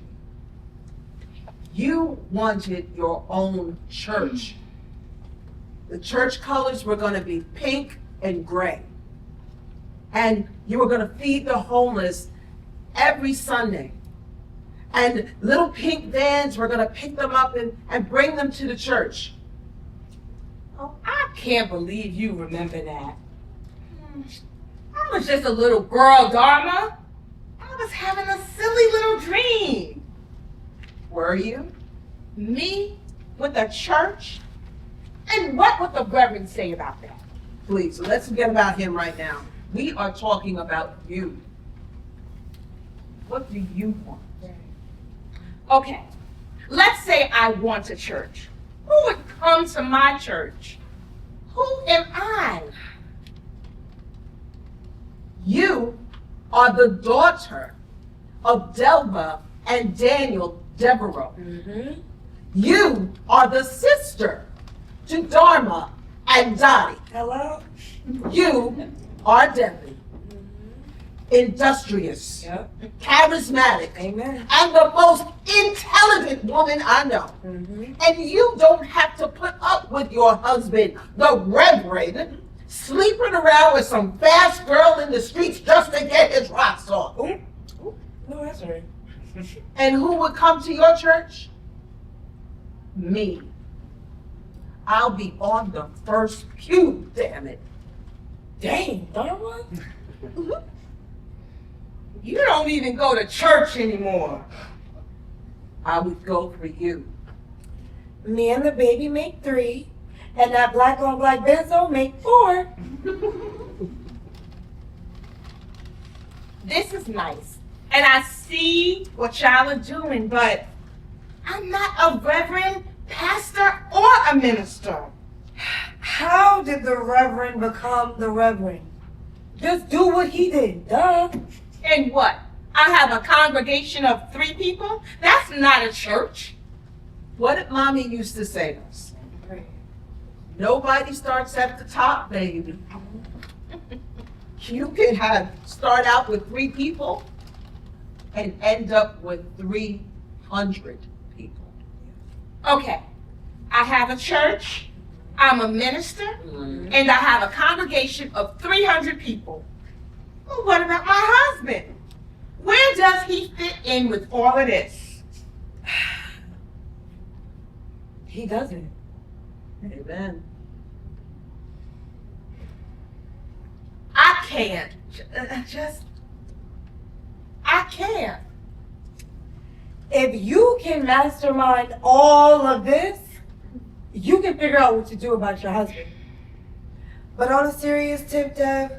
You wanted your own church. The church colors were going to be pink and gray. And you were going to feed the homeless every Sunday. And little pink vans were going to pick them up and bring them to the church. Oh, I can't believe you remember that. I was just a little girl, Dharma. I was having a silly little dream. Were you? Me with a church? And what would the Reverend say about that? Please, let's forget about him right now. We are talking about you. What do you want? Okay, let's say I want a church. Who would come to my church? Who am I? You are the daughter of Delva and Daniel Devereaux. Mm-hmm. You are the sister to Dharma and Dottie. Hello? You are Debbie. Industrious, charismatic, Amen. and the most intelligent woman I know. Mm-hmm. And you don't have to put up with your husband, the Reverend, sleeping around with some fast girl in the streets just to get his rocks off. No, that's right. And who would come to your church? Me. I'll be on the first pew, damn it. Dang, Dharma? You don't even go to church anymore. I would go for you. Me and the baby make 3, and that black on black Banzo make 4. This is nice. And I see what y'all are doing, but I'm not a reverend, pastor, or a minister. How did the Reverend become the Reverend? Just do what he did, duh. And what? I have a congregation of 3 people? That's not a church. What did Mommy used to say to us? Nobody starts at the top, baby. You can start out with 3 people and end up with 300 people. Okay, I have a church, I'm a minister, and I have a congregation of 300 people. Well, what about my husband? Where does he fit in with all of this? He doesn't. Amen. I can't. I can't. If you can mastermind all of this, you can figure out what to do about your husband. But on a serious tip, Dev,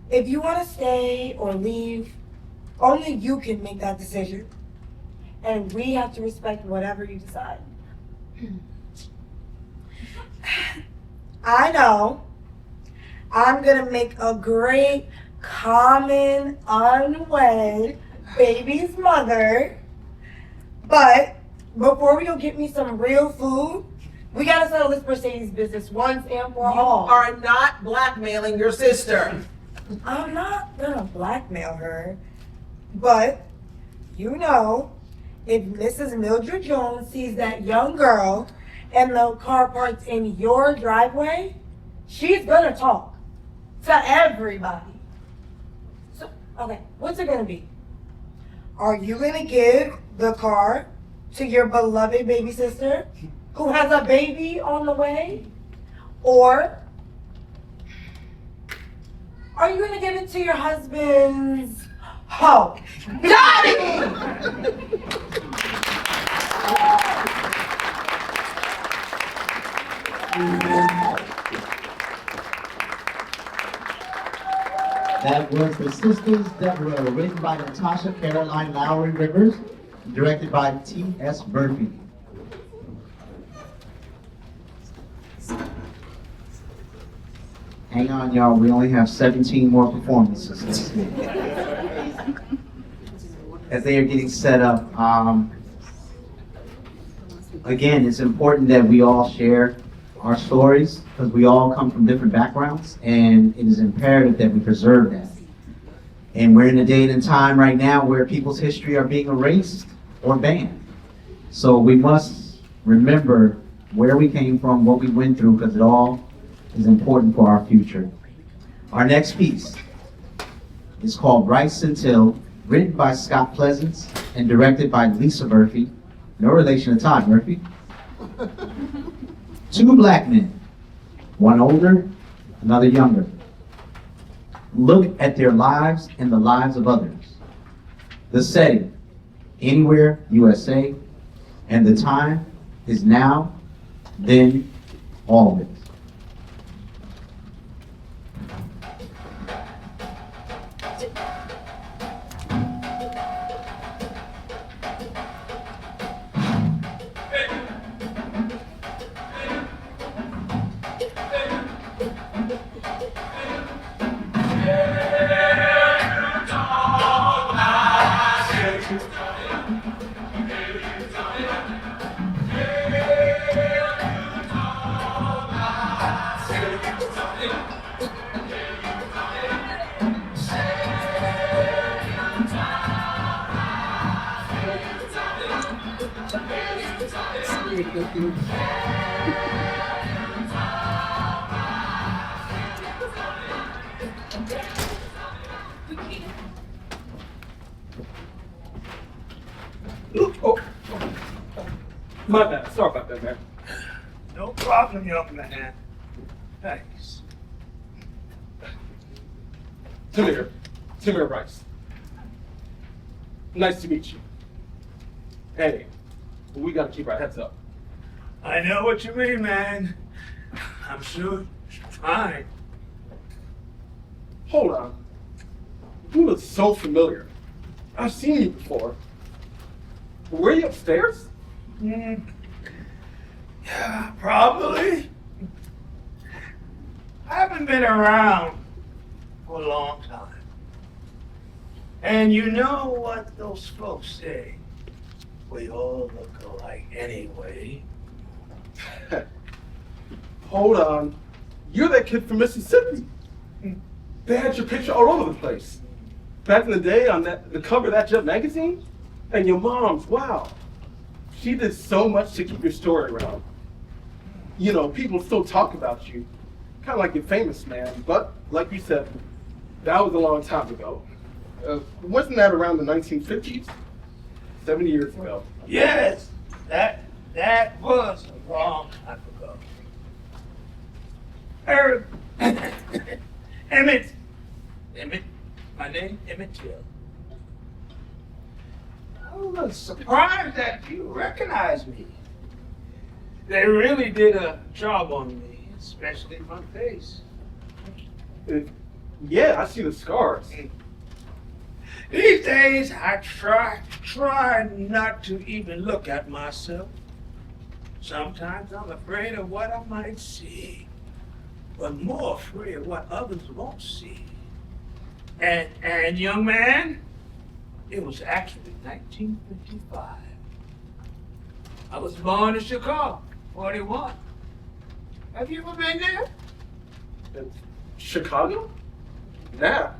if you want to stay or leave, only you can make that decision. And we have to respect whatever you decide. I know I'm gonna make a great, common, unwed baby's mother, but before we go get me some real food, we gotta settle this Mercedes business once and for all. You are not blackmailing your sister. I'm not gonna blackmail her, but you know, if Mrs. Mildred Jones sees that young girl and the car parked in your driveway, she's gonna talk to everybody. So, okay, what's it gonna be? Are you gonna give the car to your beloved baby sister who has a baby on the way? Or are you gonna give it to your husband's hoe? Got it! That was The Sisters that were written by Natasha Caroline Lowery Rivers, directed by T.S. Murphy. Hang on, y'all, we only have 17 more performances. As they are getting set up, again, it's important that we all share our stories because we all come from different backgrounds, and it is imperative that we preserve that. And we're in a day and time right now where people's history are being erased or banned. So we must remember where we came from, what we went through, because it all is important for our future. Our next piece is called Rice and Till, written by Scott Pleasance and directed by Lisa Murphy. No relation to Todd Murphy. Two black men, one older, another younger, look at their lives and the lives of others. The setting, anywhere, USA, and the time is now, then, always. My bad. Sorry about that, man. No problem, young man. Thanks. Timur Rice. Nice to meet you. Hey, we gotta keep our heads up. I know what you mean, man. I'm sure you're fine. Hold on. You look so familiar. I've seen you before. Were you upstairs? Yeah, probably. I haven't been around for a long time. And you know what those folks say. We all look alike anyway. Hold on. You're that kid from Mississippi. They had your picture all over the place. Back in the day on the cover of that Jet magazine? And your mom's, wow. She did so much to keep your story around. You know, people still talk about you. Kind of like you're famous, man. But, like you said, that was a long time ago. Wasn't that around the 1950s? 70 years ago. Yes, that was a long time ago. Eric, Emmett, my name, Emmett Till. I was surprised that you recognized me. They really did a job on me, especially my face. Yeah, I see the scars. These days, I try not to even look at myself. Sometimes I'm afraid of what I might see, but more afraid of what others won't see. And young man, it was actually 1955. I was born in Chicago, 41. Have you ever been there? Chicago? Nah.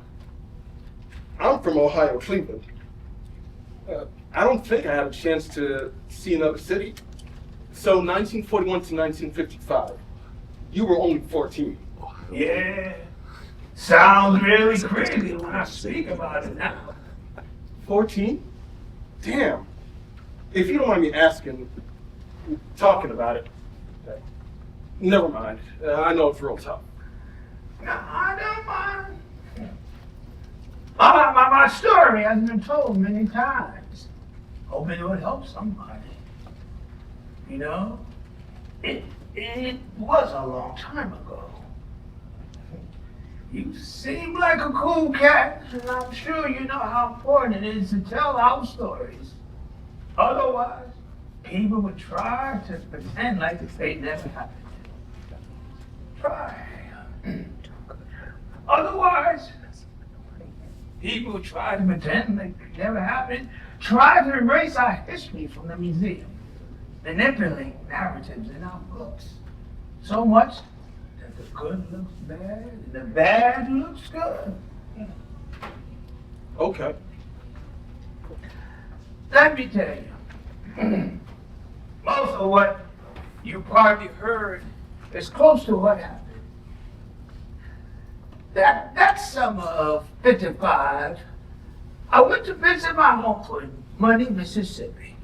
I'm from Ohio, Cleveland. I don't think I had a chance to see another city. So 1941 to 1955, you were only 14. Yeah. Sounds really crazy when I speak about it now. 14? Damn. If you don't mind me talking about it, never mind. I know it's real tough. No, I don't mind. My story has been told many times. Hoping it would help somebody. You know? It was a long time ago. You seem like a cool cat, and I'm sure you know how important it is to tell our stories. Otherwise, people would try to pretend like they never happened. Try. Otherwise, people try to pretend like it never happened, try to erase our history from the museum, manipulate narratives in our books. So much that the good looks bad and the bad looks good. Okay. Let me tell you, most of what you probably heard is close to what happened. That summer of '55, I went to visit my uncle in Money, Mississippi.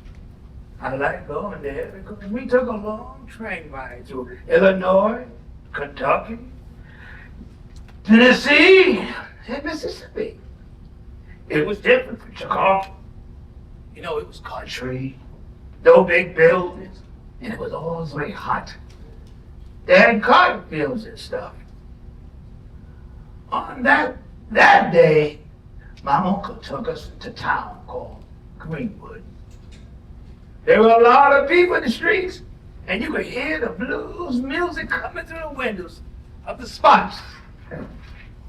I liked going there because we took a long train ride through Illinois, Kentucky, Tennessee, and Mississippi. It was different from Chicago. You know, it was country, no big buildings, and it was always very hot. They had cotton fields and stuff. On that day, my uncle took us to a town called Greenwood. There were a lot of people in the streets, and you could hear the blues music coming through the windows of the spots.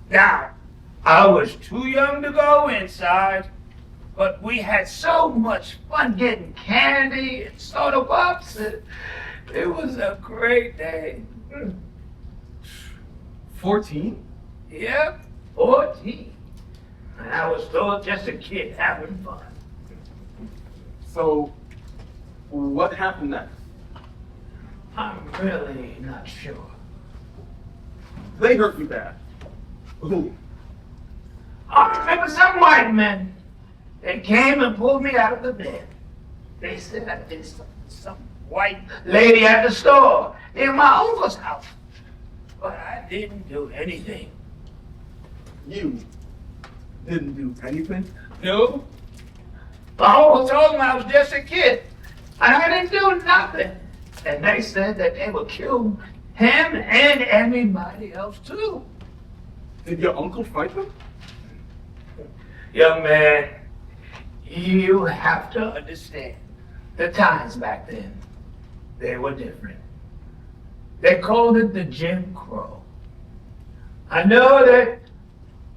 Now, I was too young to go inside, but we had so much fun getting candy and soda pops. It was a great day. 14? Yep, 14. And I was still just a kid having fun. So, what happened next? I'm really not sure. They hurt you bad. Who? I remember some white men. They came and pulled me out of the bed. They said I did some white lady at the store in my uncle's house. But I didn't do anything. You didn't do anything? No. My uncle told them I was just a kid, and I didn't do nothing. And they said that they would kill him and everybody else too. Did your uncle fight them? Young man, you have to understand, the times back then, they were different. They called it the Jim Crow. I know that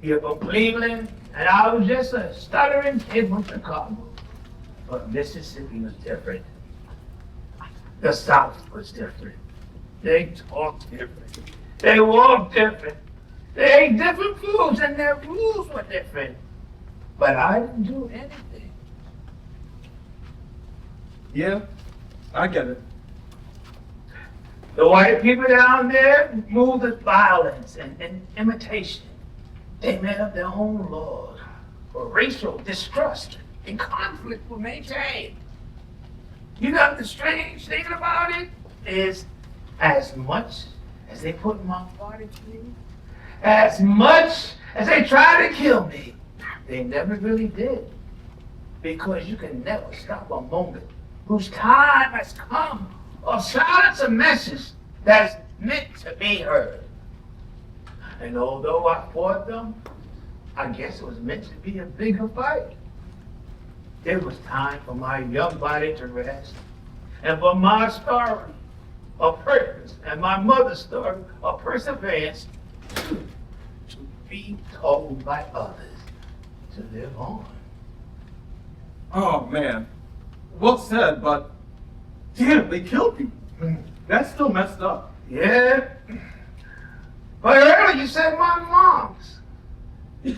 you're from Cleveland, and I was just a stuttering kid from Chicago. But Mississippi was different. The South was different. They talked different. They walked different. They ate different foods, and their rules were different. but I didn't do anything. Yeah, I get it. The white people down there moved with violence and imitation. They made up their own laws where racial distrust and conflict were maintained. You know, the strange thing about it is, as much as they put my party through, as much as they tried to kill me, they never really did. Because you can never stop a moment whose time has come or silence a message that is meant to be heard. And although I fought them, I guess it was meant to be a bigger fight. It was time for my young body to rest, and for my story of purpose, and my mother's story of perseverance to be told by others to live on. Oh man, well said, but damn, they killed you. That's still messed up. Yeah, but earlier you said my mom's.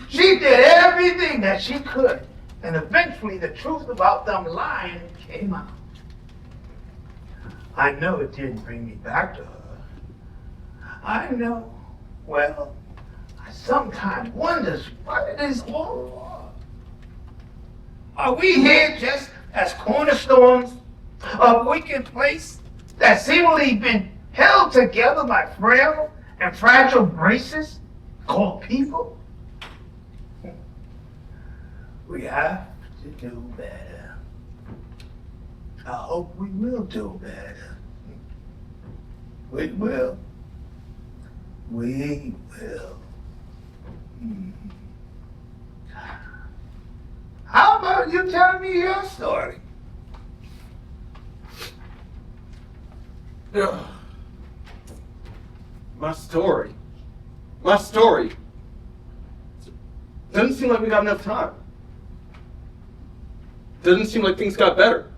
She did everything that she could, and eventually the truth about them lying came out. I know it didn't bring me back to her. I know, well, I sometimes wonder what it is all for. Are we here just as cornerstones of a wicked place that seemingly been held together by frail and fragile braces called people? We have to do better. I hope we will do better. We will. We will. How about you tell me your story? My story. My story. Doesn't seem like we got enough time. Doesn't seem like things got better.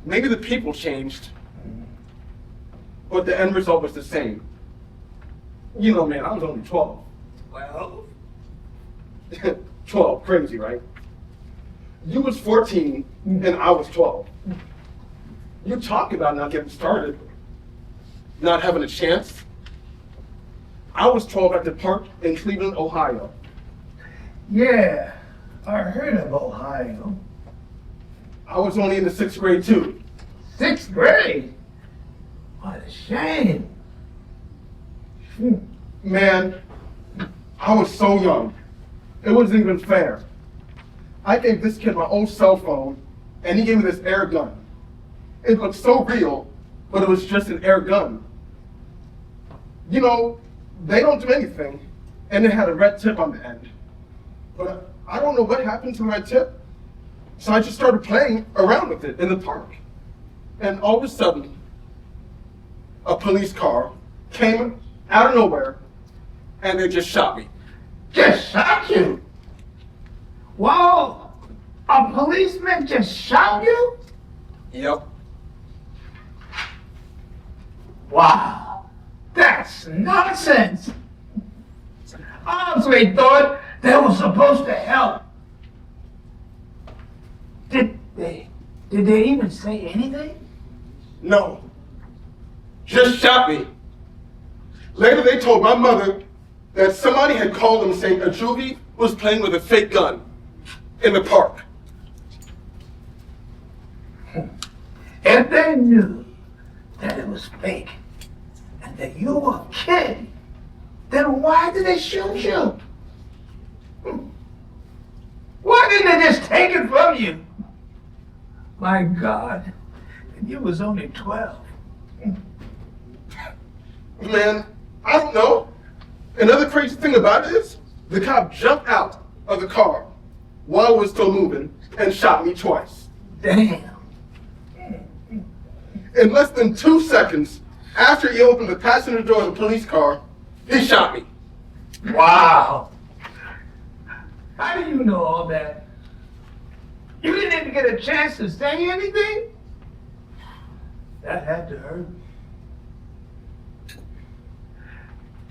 Maybe the people changed, but the end result was the same. You know, man, I was only 12. Well, 12, crazy, right? You was 14 and I was 12. You talk about not getting started, not having a chance. I was 12 at the park in Cleveland, Ohio. yeah, I heard of Ohio. I was only in the 6th grade too. 6th grade? What a shame. Man, I was so young. It wasn't even fair. I gave this kid my old cell phone, and he gave me this air gun. It looked so real, but it was just an air gun. You know, they don't do anything, and it had a red tip on the end. But I don't know what happened to the red tip, so I just started playing around with it in the park. And all of a sudden, a police car came out of nowhere, and they just shot me. Just shot you? Whoa, a policeman just shot you? Yep. Wow, that's nonsense. I honestly thought they were supposed to help. Did they even say anything? No. Just shot me. Later they told my mother that somebody had called them saying a juvie was playing with a fake gun in the park. If they knew that it was fake and that you were a kid, then why did they shoot you? Why didn't they just take it from you? My God, and you was only 12. Man, I don't know. Another crazy thing about it is the cop jumped out of the car while it was still moving and shot me twice. Damn. In less than 2 seconds after he opened the passenger door of the police car, he shot me. Wow. How do you know all that? You didn't even get a chance to say anything? That had to hurt.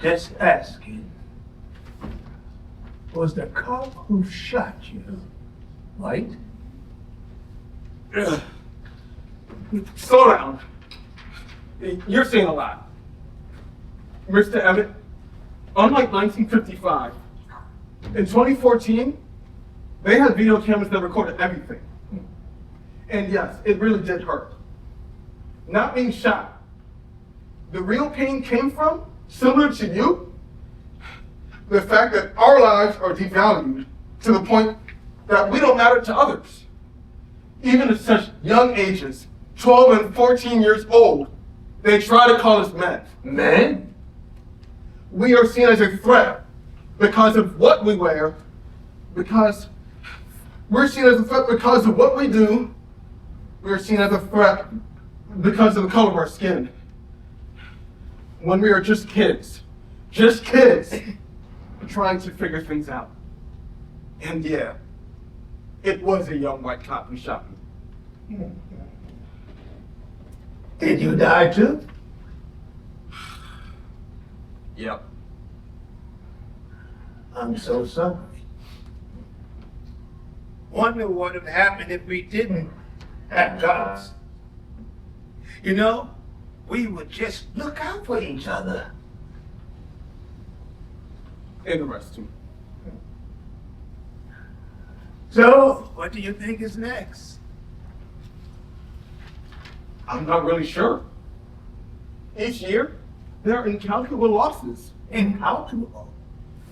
Just asking. was the cop who shot you, right? Slow down. You're saying a lot. Mr. Emmett, unlike 1955, in 2014, they had video cameras that recorded everything. And yes, it really did hurt. Not being shot. The real pain came from, similar to you, the fact that our lives are devalued to the point that we don't matter to others. Even at such young ages, 12 and 14 years old, they try to call us men. Men? We are seen as a threat because of what we wear, because we're seen as a threat because of what we do. We're seen as a threat because of the color of our skin. When we are just kids trying to figure things out. And yeah, it was a young white cop who shot me. Did you die too? Yep. I'm so sorry. Wonder what would have happened if we didn't have cops. You know, we would just look out for each other. Interesting. So, what do you think is next? I'm not really sure. Each year, there are incalculable losses. Incalculable?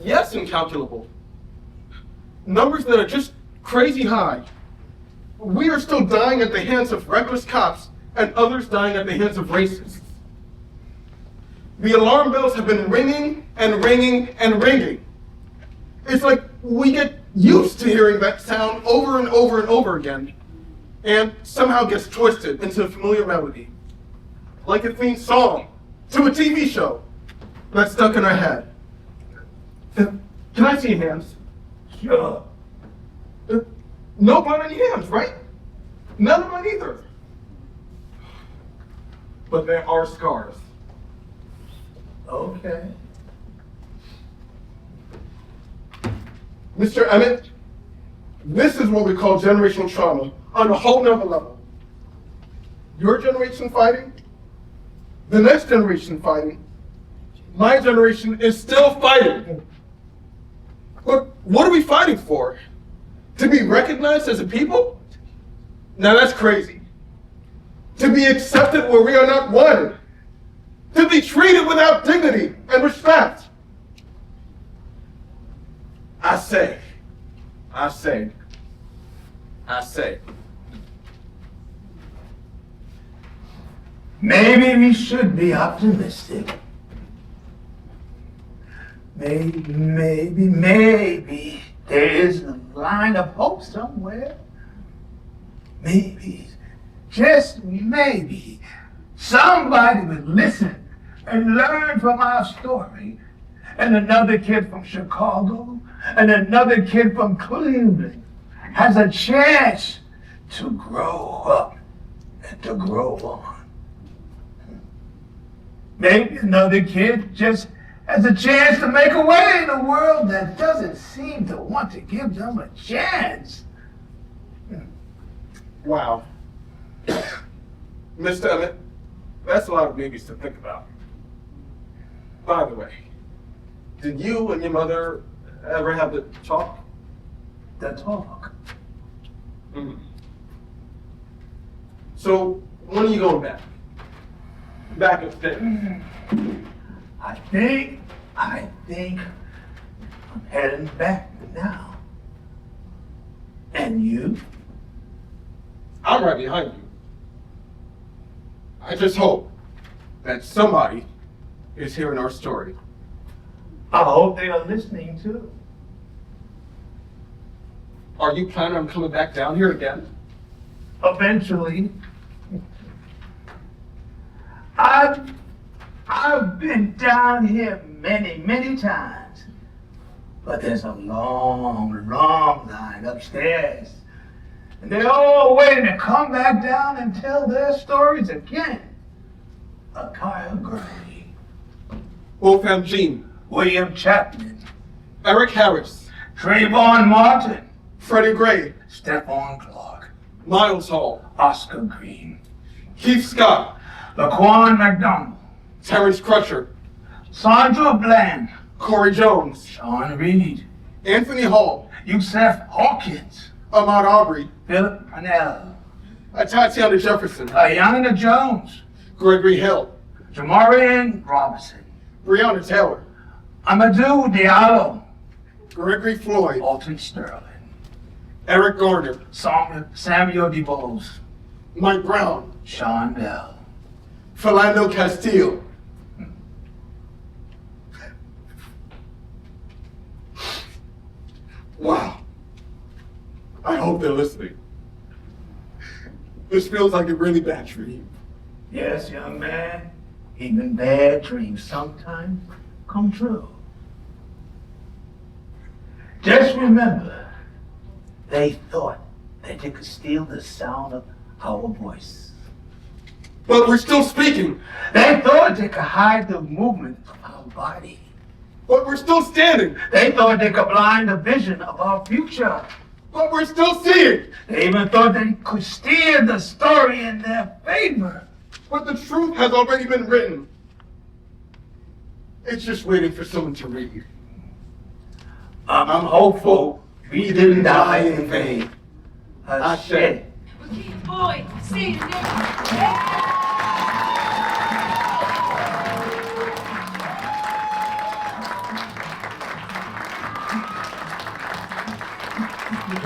Yes, incalculable. Numbers that are just crazy high. We are still dying at the hands of reckless cops and others dying at the hands of racists. The alarm bells have been ringing and ringing and ringing. It's like we get used to hearing that sound over and over and over again, and somehow gets twisted into a familiar melody, like a theme song to a TV show that's stuck in our head. Can I see your hands? Sure. No blood on your hands, right? None of mine either. But there are scars. Okay. Mr. Emmett, this is what we call generational trauma on a whole nother level. Your generation fighting, the next generation fighting, my generation is still fighting. But what are we fighting for? To be recognized as a people? Now that's crazy. To be accepted where we are not wanted. To be treated without dignity and respect. I say. Maybe we should be optimistic. Maybe there is a line of hope somewhere. Maybe, just maybe, somebody would listen and learn from our story. And another kid from Chicago and another kid from Cleveland has a chance to grow up and to grow on. Maybe another kid just has a chance to make a way in a world that doesn't seem to want to give them a chance. Wow. Mr. Emmett, that's a lot of babies to think about. By the way, did you and your mother ever have the talk? The talk? Mm-hmm. So, when are you going back? Back upstairs? I think I'm heading back now. And you? I'm right behind you. I just hope that somebody is hearing our story. I hope they are listening too. Are you planning on coming back down here again? Eventually. I've been down here many times. But there's a long line upstairs. And they're all waiting to come back down and tell their stories again. Akaya Gray. Wolfram Jean. William Chapman. Eric Harris. Trayvon Martin, Freddie Gray, Stephon Clark, Miles Hall, Oscar Green, Keith Scott, Laquan McDonald, Terrence Crutcher, Sandra Bland, Corey Jones, Sean Reed, Anthony Hall, Yusef Hawkins, Ahmaud Arbery, Philip Pannell, Tatiana Jefferson, Ayanna Jones, Gregory Hill, Jamarian Robinson, Breonna Taylor, Amadou Diallo, Gregory Floyd, Alton Sterling, Eric Garner, Samuel DeBose, Mike Brown, Sean Bell, Philando Castile. Wow. I hope they're listening. This feels like a really bad dream. Yes, young man. Even bad dreams sometimes come true. Just remember, they thought that they could steal the sound of our voice. But we're still speaking. They thought they could hide the movement of our body. But we're still standing. They thought they could blind the vision of our future. But we're still seeing. They even thought they could steer the story in their favor. But the truth has already been written. It's just waiting for someone to read. I'm hopeful we didn't die in vain. Ashe. Boy, see you next.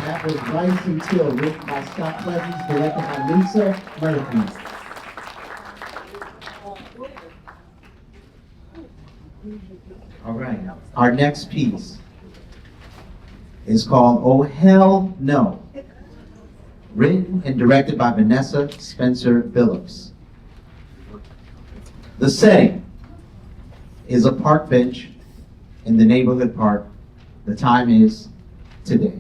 That was Rice and Till, written by Scott Pleasants, directed by Lisa Murphy. All right, our next piece is called Oh Hell No, written and directed by Vanessa Spencer Billups. The setting is a park bench in the neighborhood park. The time is today.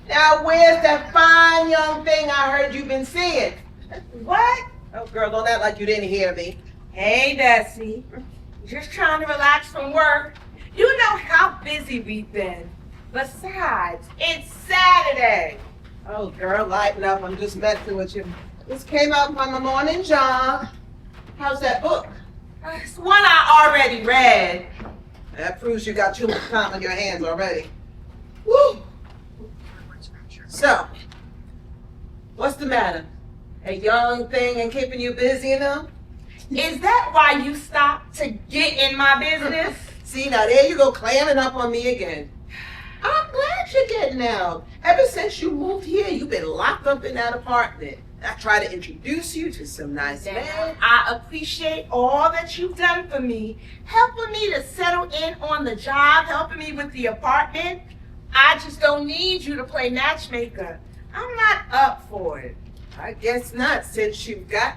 Now, where's that fine young thing I heard you've been seeing? What? Oh, girl, don't act like you didn't hear me. Hey, Desi. Just trying to relax from work. You know how busy we've been. Besides, it's Saturday. Oh, girl, lighten up. I'm just messing with you. This came out by my morning jog. How's that book? It's one I already read. That proves you got too much time on your hands already. Woo! So, what's the matter? A young thing ain't keeping you busy enough? Is that why you stopped to get in my business? See, now there you go, clamming up on me again. I'm glad you're getting out. Ever since you moved here, you've been locked up in that apartment. I tried to introduce you to some nice men. I appreciate all that you've done for me, helping me to settle in on the job, helping me with the apartment. I just don't need you to play matchmaker. I'm not up for it. I guess not, since you've got...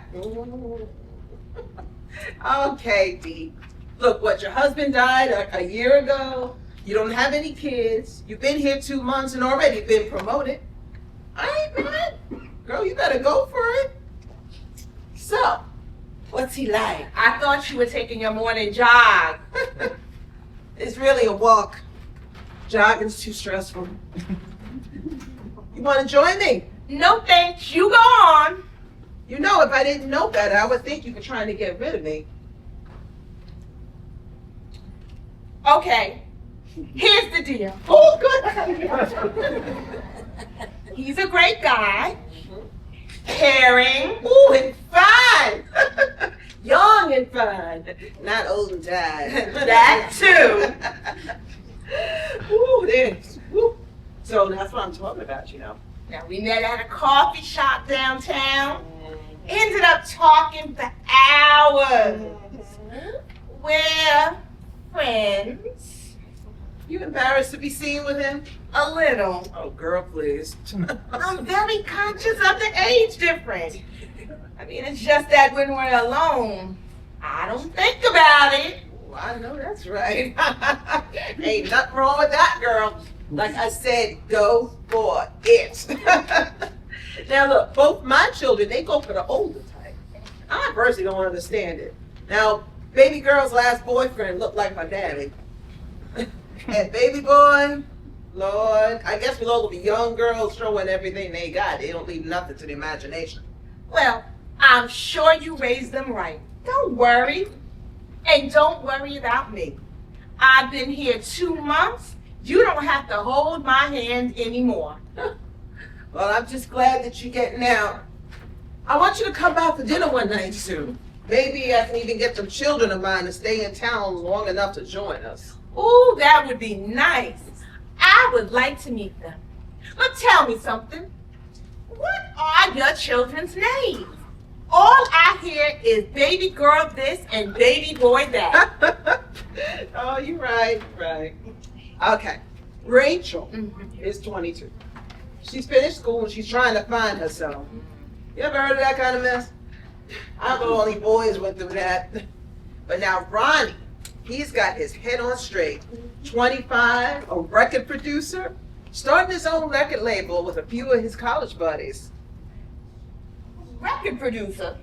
Okay, Dee. Look, what, your husband died a year ago? You don't have any kids. You've been here 2 months and already been promoted. I ain't mad. Girl, you better go for it. So, what's he like? I thought you were taking your morning jog. It's really a walk. Jogging's too stressful. You want to join me? No thanks, you go on. You know, if I didn't know better, I would think you were trying to get rid of me. Okay, here's the deal. Oh, good. He's a great guy, caring. Ooh, and fine. Young and fine, not old and tired. That too. Ooh, this. Ooh. So that's what I'm talking about, you know. Now, we met at a coffee shop downtown. Ended up talking for hours. We're friends. You embarrassed to be seen with him? A little. Oh, girl, please. I'm very conscious of the age difference. I mean, it's just that when we're alone, I don't think about it. I know that's right. Ain't nothing wrong with that, girl. Like I said, go for it. Now look, both my children, they go for the older type. I personally don't understand it. Now, baby girl's last boyfriend looked like my daddy. And baby boy, Lord, I guess with all of the young girls showing everything they got, they don't leave nothing to the imagination. Well, I'm sure you raised them right. Don't worry. And don't worry about me. I've been here 2 months. You don't have to hold my hand anymore. Well, I'm just glad that you're getting out. I want you to come by for dinner one night soon. Maybe I can even get some children of mine to stay in town long enough to join us. Ooh, that would be nice. I would like to meet them. But tell me something. What are your children's names? All I hear is baby girl this and baby boy that. Oh, you're right. Okay. Rachel is 22. She's finished school and she's trying to find herself. You ever heard of that kind of mess? I know only boys went through that. But now Ronnie, he's got his head on straight. 25, a record producer, starting his own record label with a few of his college buddies. Record producer?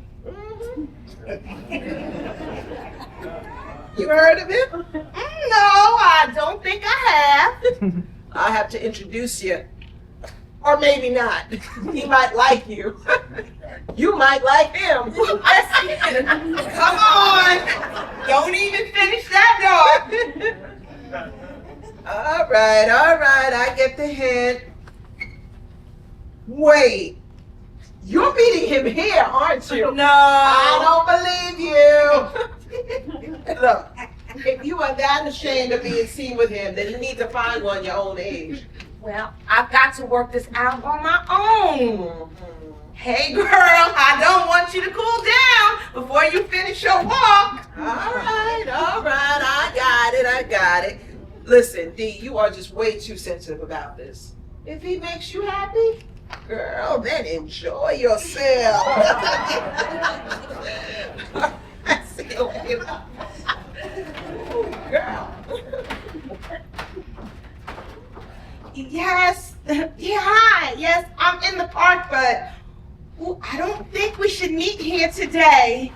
You heard of him? No, I don't think I have. I'll have to introduce you. Or maybe not. He might like you. You might like him. Come on. Don't even finish that door. All right. I get the hint. Wait. You're meeting him here, aren't you? No. I don't believe you. Look, if you are that ashamed of being seen with him, then you need to find one your own age. Well, I've got to work this out on my own. Hey, girl, I don't want you to cool down before you finish your walk. All right. I got it. Listen, Dee, you are just way too sensitive about this. If he makes you happy, girl, then enjoy yourself. See you later. Girl. Yes. Yeah, hi. Yes, I'm in the park, but I don't think we should meet here today.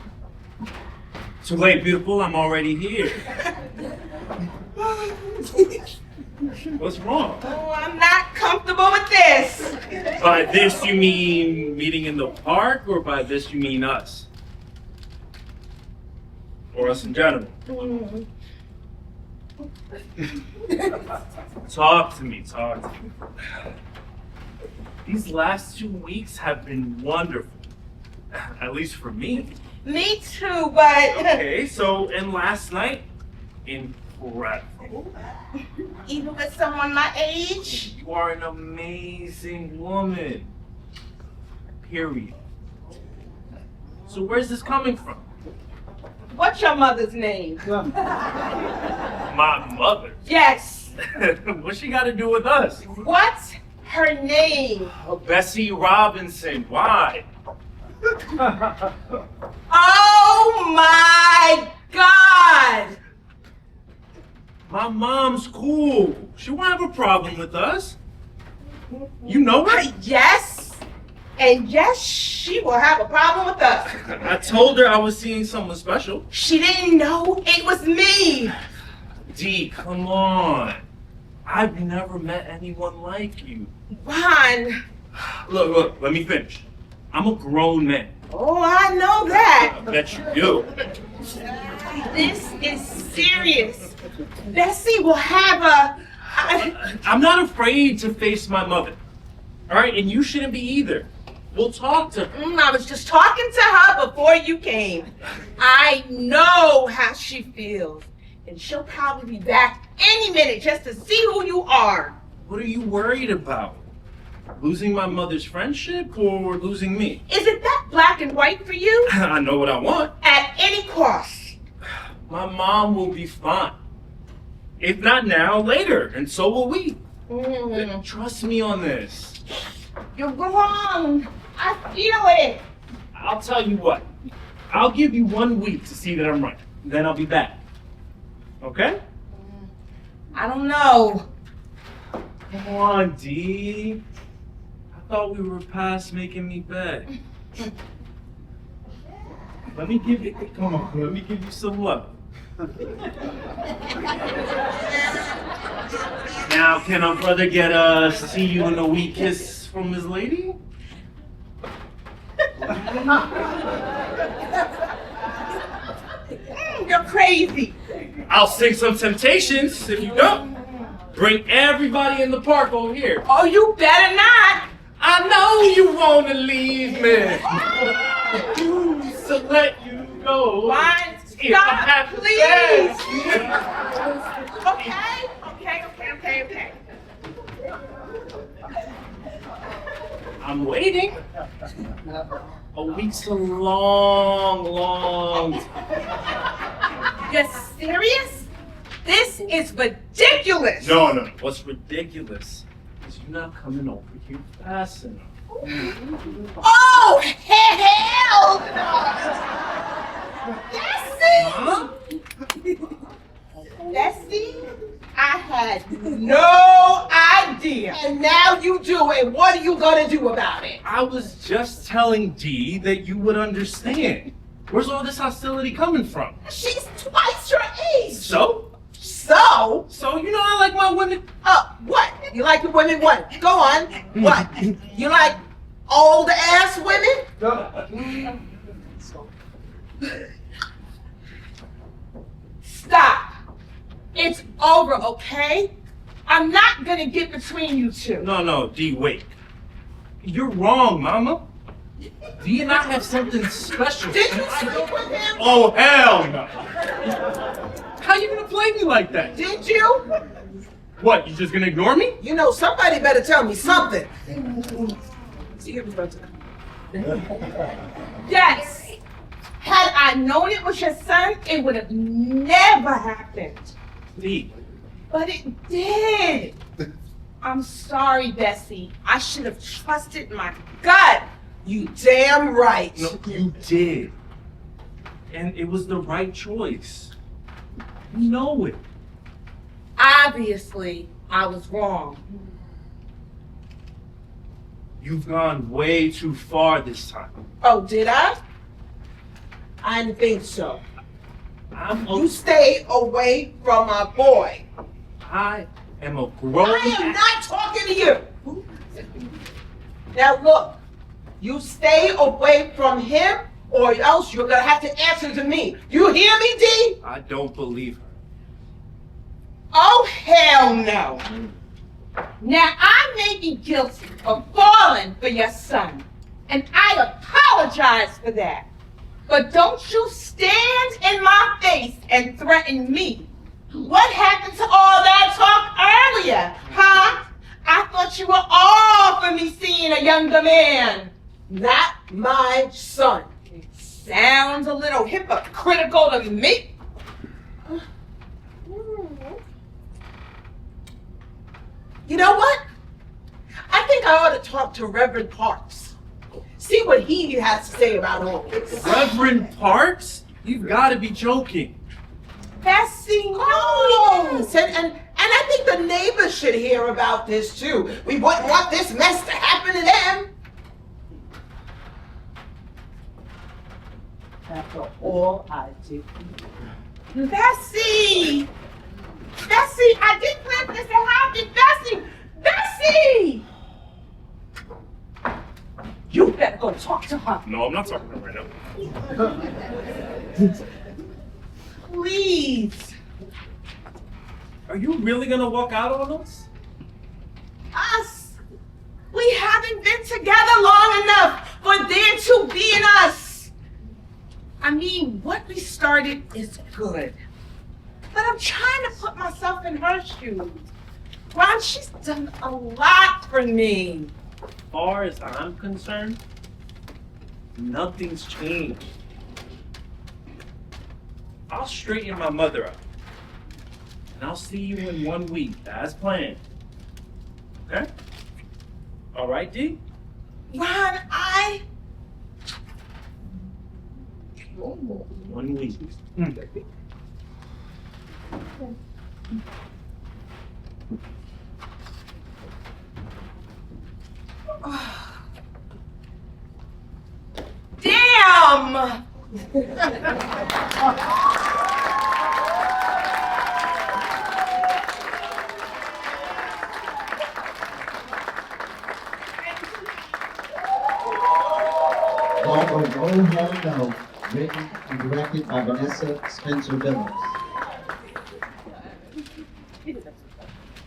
Too late, beautiful. I'm already here. What's wrong? Oh, I'm not comfortable with this. By this you mean meeting in the park, or by this you mean us? Or us in general? Talk to me. These last 2 weeks have been wonderful. At least for me. Me too, but... Okay, and last night? Incredible. Even with someone my age? You are an amazing woman. Period. So where's this coming from? What's your mother's name? My mother? Yes. What's she got to do with us? What's her name? Oh, Bessie Robinson. Why? Oh my God! My mom's cool. She won't have a problem with us. You know her? Yes. And yes, she will have a problem with us. I told her I was seeing someone special. She didn't know it was me. Dee, come on. I've never met anyone like you. Ron. Look, let me finish. I'm a grown man. Oh, I know that. I bet you do. This is serious. Bessie will have a... I'm not afraid to face my mother. All right, and you shouldn't be either. We'll talk to her. I was just talking to her before you came. I know how she feels. And she'll probably be back any minute just to see who you are. What are you worried about? Losing my mother's friendship or losing me? Is it that black and white for you? I know what I want. At any cost. My mom will be fine. If not now, later, and so will we. Trust me on this. You're wrong. I feel it. I'll tell you what. I'll give you 1 week to see that I'm right. Then I'll be back. Okay? I don't know. Come on, D. I thought we were past making me beg. Let me give you, come on, let me give you some love. Now, can our brother get a see you in a week kiss from his lady? You're crazy. I'll sing some Temptations if you don't. Bring everybody in the park over here. Oh, you better not. I know you want to leave me. To let you go. Fine, If I have stop, to please. say. Okay. I'm waiting. A week's a long time. You're serious? This is ridiculous. No. What's ridiculous is you not coming over here fast enough. Oh, hell no! Bessie, I had no idea. And now you do, and what are you gonna do about it? I was just telling Dee that you would understand. Where's all this hostility coming from? She's twice your age. So, you know I like my women. What? You like the women what? Go on. What? You like old ass women? Stop. It's over, okay? I'm not gonna get between you two. No, Dee, wait. You're wrong, Mama. Do you not have something special? Did you sleep with him? Oh, hell no. How you gonna play me like that? Did you? What, you just gonna ignore me? You know, somebody better tell me something. Yes. Had I known it was your son, it would have never happened. Dee. But it did. I'm sorry, Bessie. I should have trusted my gut. You damn right. No, you did. And it was the right choice. You know it. Obviously, I was wrong. You've gone way too far this time. Oh, did I? I didn't think so. You stay away from my boy. I am a grown I am not talking to you. Now look, you stay away from him or else you're gonna have to answer to me. You hear me, D? I don't believe her. Oh, hell no. Now, I may be guilty of falling for your son, and I apologize for that. But don't you stand in my face and threaten me. What happened to all that talk earlier, huh? I thought you were all for me seeing a younger man. Not my son. Sounds a little hypocritical to me. You know what? I think I ought to talk to Reverend Parks. See what he has to say about all this. Reverend Parks? You've got to be joking. Bessie, no. Oh, yes. And I think the neighbors should hear about this too. We wouldn't want this mess to happen to them. After all I did. Bessie! Bessie, I didn't plan for this to happen. Bessie! You better go talk to her. No, I'm not talking to her right now. Please. Are you really gonna walk out on us? Us? We haven't been together long enough for there to be an us. I mean, what we started is good. But I'm trying to put myself in her shoes. Ron, she's done a lot for me. As far as I'm concerned, nothing's changed. I'll straighten my mother out. And I'll see you in 1 week, as planned. Okay? All right, D? Ron, 1 week. Damn! Oh Hell No, written and directed by Vanessa Spencer Billups.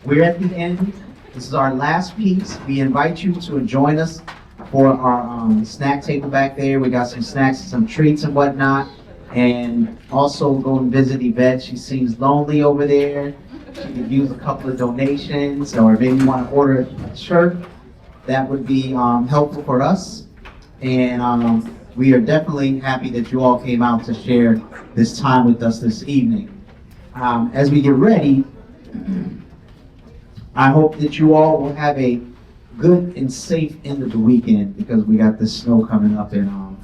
We're at the end. This is our last piece. We invite you to join us for our snack table back there. We got some snacks, some treats and whatnot. And also go and visit Yvette. She seems lonely over there. She could use a couple of donations, or maybe you want to order a shirt. That would be helpful for us. And we are definitely happy that you all came out to share this time with us this evening. As we get ready, I hope that you all will have a good and safe end of the weekend, because we got this snow coming up. And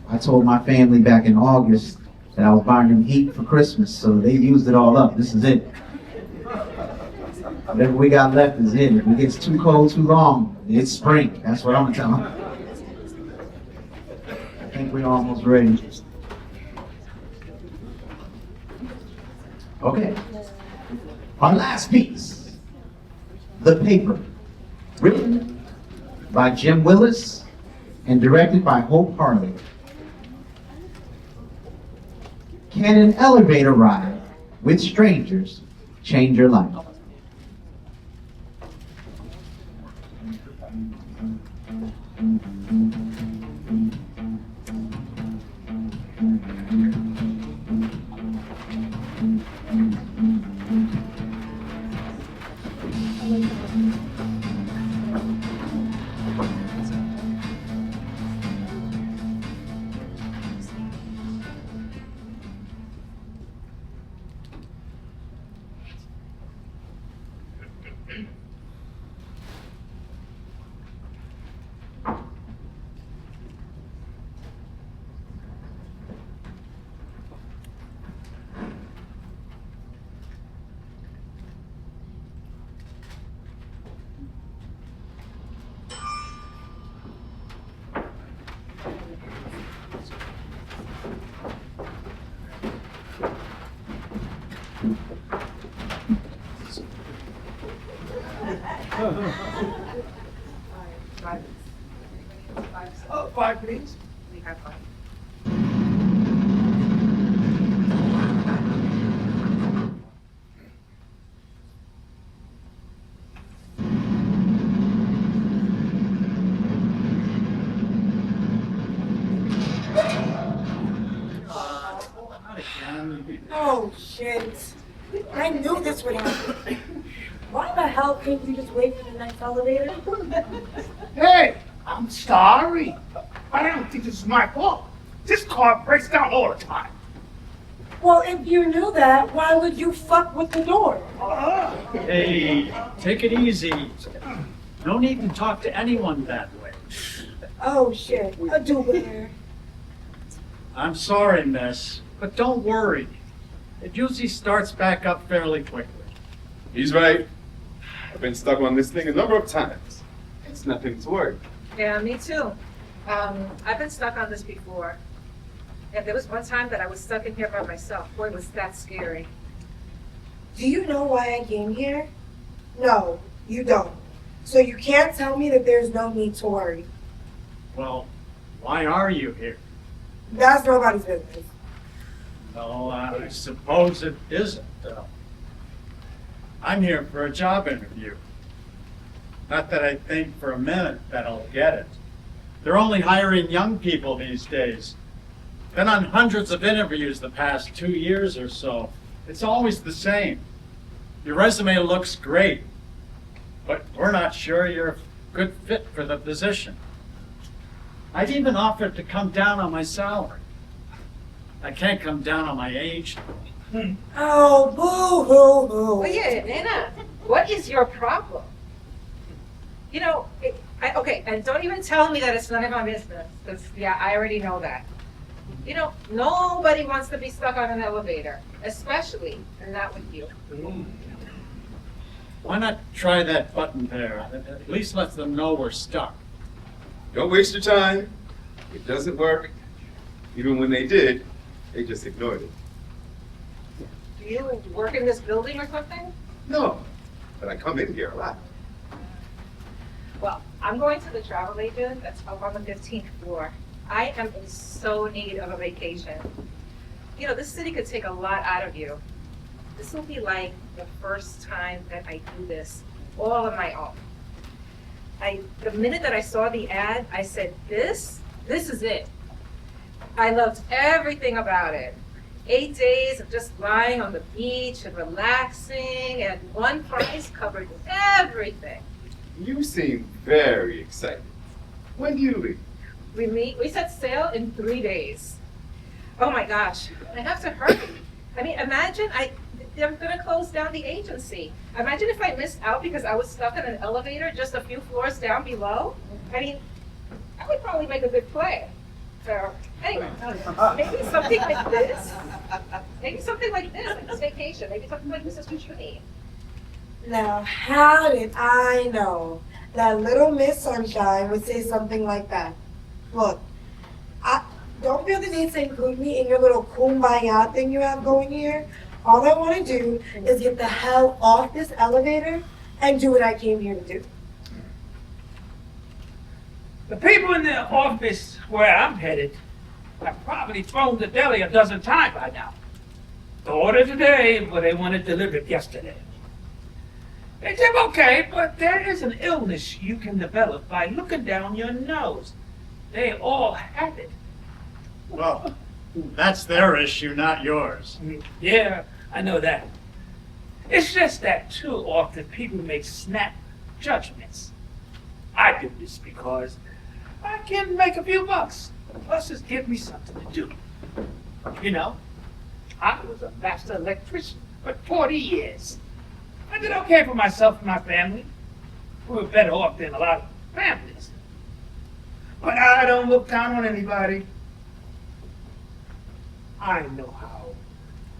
I told my family back in August that I was buying them heat for Christmas, so they used it all up. This is it. Whatever we got left is it. If it gets too cold too long, it's spring. That's what I'm gonna tell them. I think we're almost ready. Okay. Our last piece, The Paper, written by Jim Willis and directed by Hope Harley. Can an elevator ride with strangers change your life? Oh, 5, please. We have 5. Oh, shit. I knew this would happen. Why the hell couldn't you just wait for the next elevator? Hey, I'm sorry. I don't think this is my fault. This car breaks down all the time. Well, if you knew that, why would you fuck with the door? Hey, take it easy. No need to talk to anyone that way. Oh, shit. A do-gooder. I'm sorry, miss, but don't worry. It usually starts back up fairly quickly. He's right. I've been stuck on this thing a number of times. It's nothing to worry. Yeah, me too. I've been stuck on this before. And there was one time that I was stuck in here by myself. Boy, was that scary. Do you know why I came here? No, you don't. So you can't tell me that there's no need to worry. Well, why are you here? That's nobody's business. No, I suppose it isn't. I'm here for a job interview. Not that I think for a minute that I'll get it. They're only hiring young people these days. Been on hundreds of interviews the past 2 years or so. It's always the same. Your resume looks great, but we're not sure you're a good fit for the position. I'd even offered to come down on my salary. I can't come down on my age. Oh, boo-hoo-hoo. Oh yeah, Nana, what is your problem? You know, okay, and don't even tell me that it's none of my business, because, yeah, I already know that. You know, nobody wants to be stuck on an elevator, especially not with you. Why not try that button there? At least lets them know we're stuck. Don't waste your time. It doesn't work. Even when they did, they just ignored it. Do you work in this building or something? No, but I come in here a lot. Well, I'm going to the travel agent that's up on the 15th floor. I am in so need of a vacation. You know, this city could take a lot out of you. This will be like the first time that I do this all on my own. The minute that I saw the ad, I said, this is it. I loved everything about it. 8 days of just lying on the beach and relaxing, and one price covered everything. You seem very excited. When do you leave? We set sail in 3 days. Oh my gosh, I have to hurry. I mean, imagine they're gonna close down the agency. Imagine if I missed out because I was stuck in an elevator just a few floors down below. I mean, I would probably make a good play. So, anyway, maybe something like this. Maybe something like this, like this vacation. Maybe something like Mrs. Jonnine. Now, how did I know that little Miss Sunshine would say something like that? Look, I don't feel the need to include me in your little kumbaya thing you have going here. All I want to do is get the hell off this elevator and do what I came here to do. The people in the office where I'm headed have probably thrown the deli a dozen times by now. The order today, but they want it delivered yesterday. They said, okay, but there is an illness you can develop by looking down your nose. They all have it. Well, that's their issue, not yours. Yeah, I know that. It's just that too often people make snap judgments. I do this because I can make a few bucks. Plus, it gives me something to do. You know, I was a master electrician for 40 years. I did okay for myself and my family. We were better off than a lot of families. But I don't look down on anybody. I know how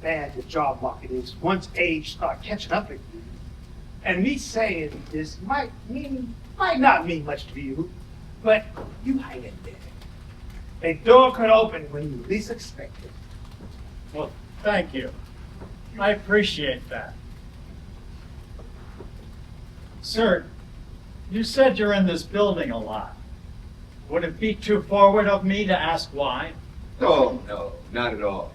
bad the job market is once age starts catching up with you. And me saying this might not mean much to you, but you hang in there. A door could open when you least expect it. Well, thank you. I appreciate that. Sir, you said you're in this building a lot. Would it be too forward of me to ask why? Oh, no, not at all.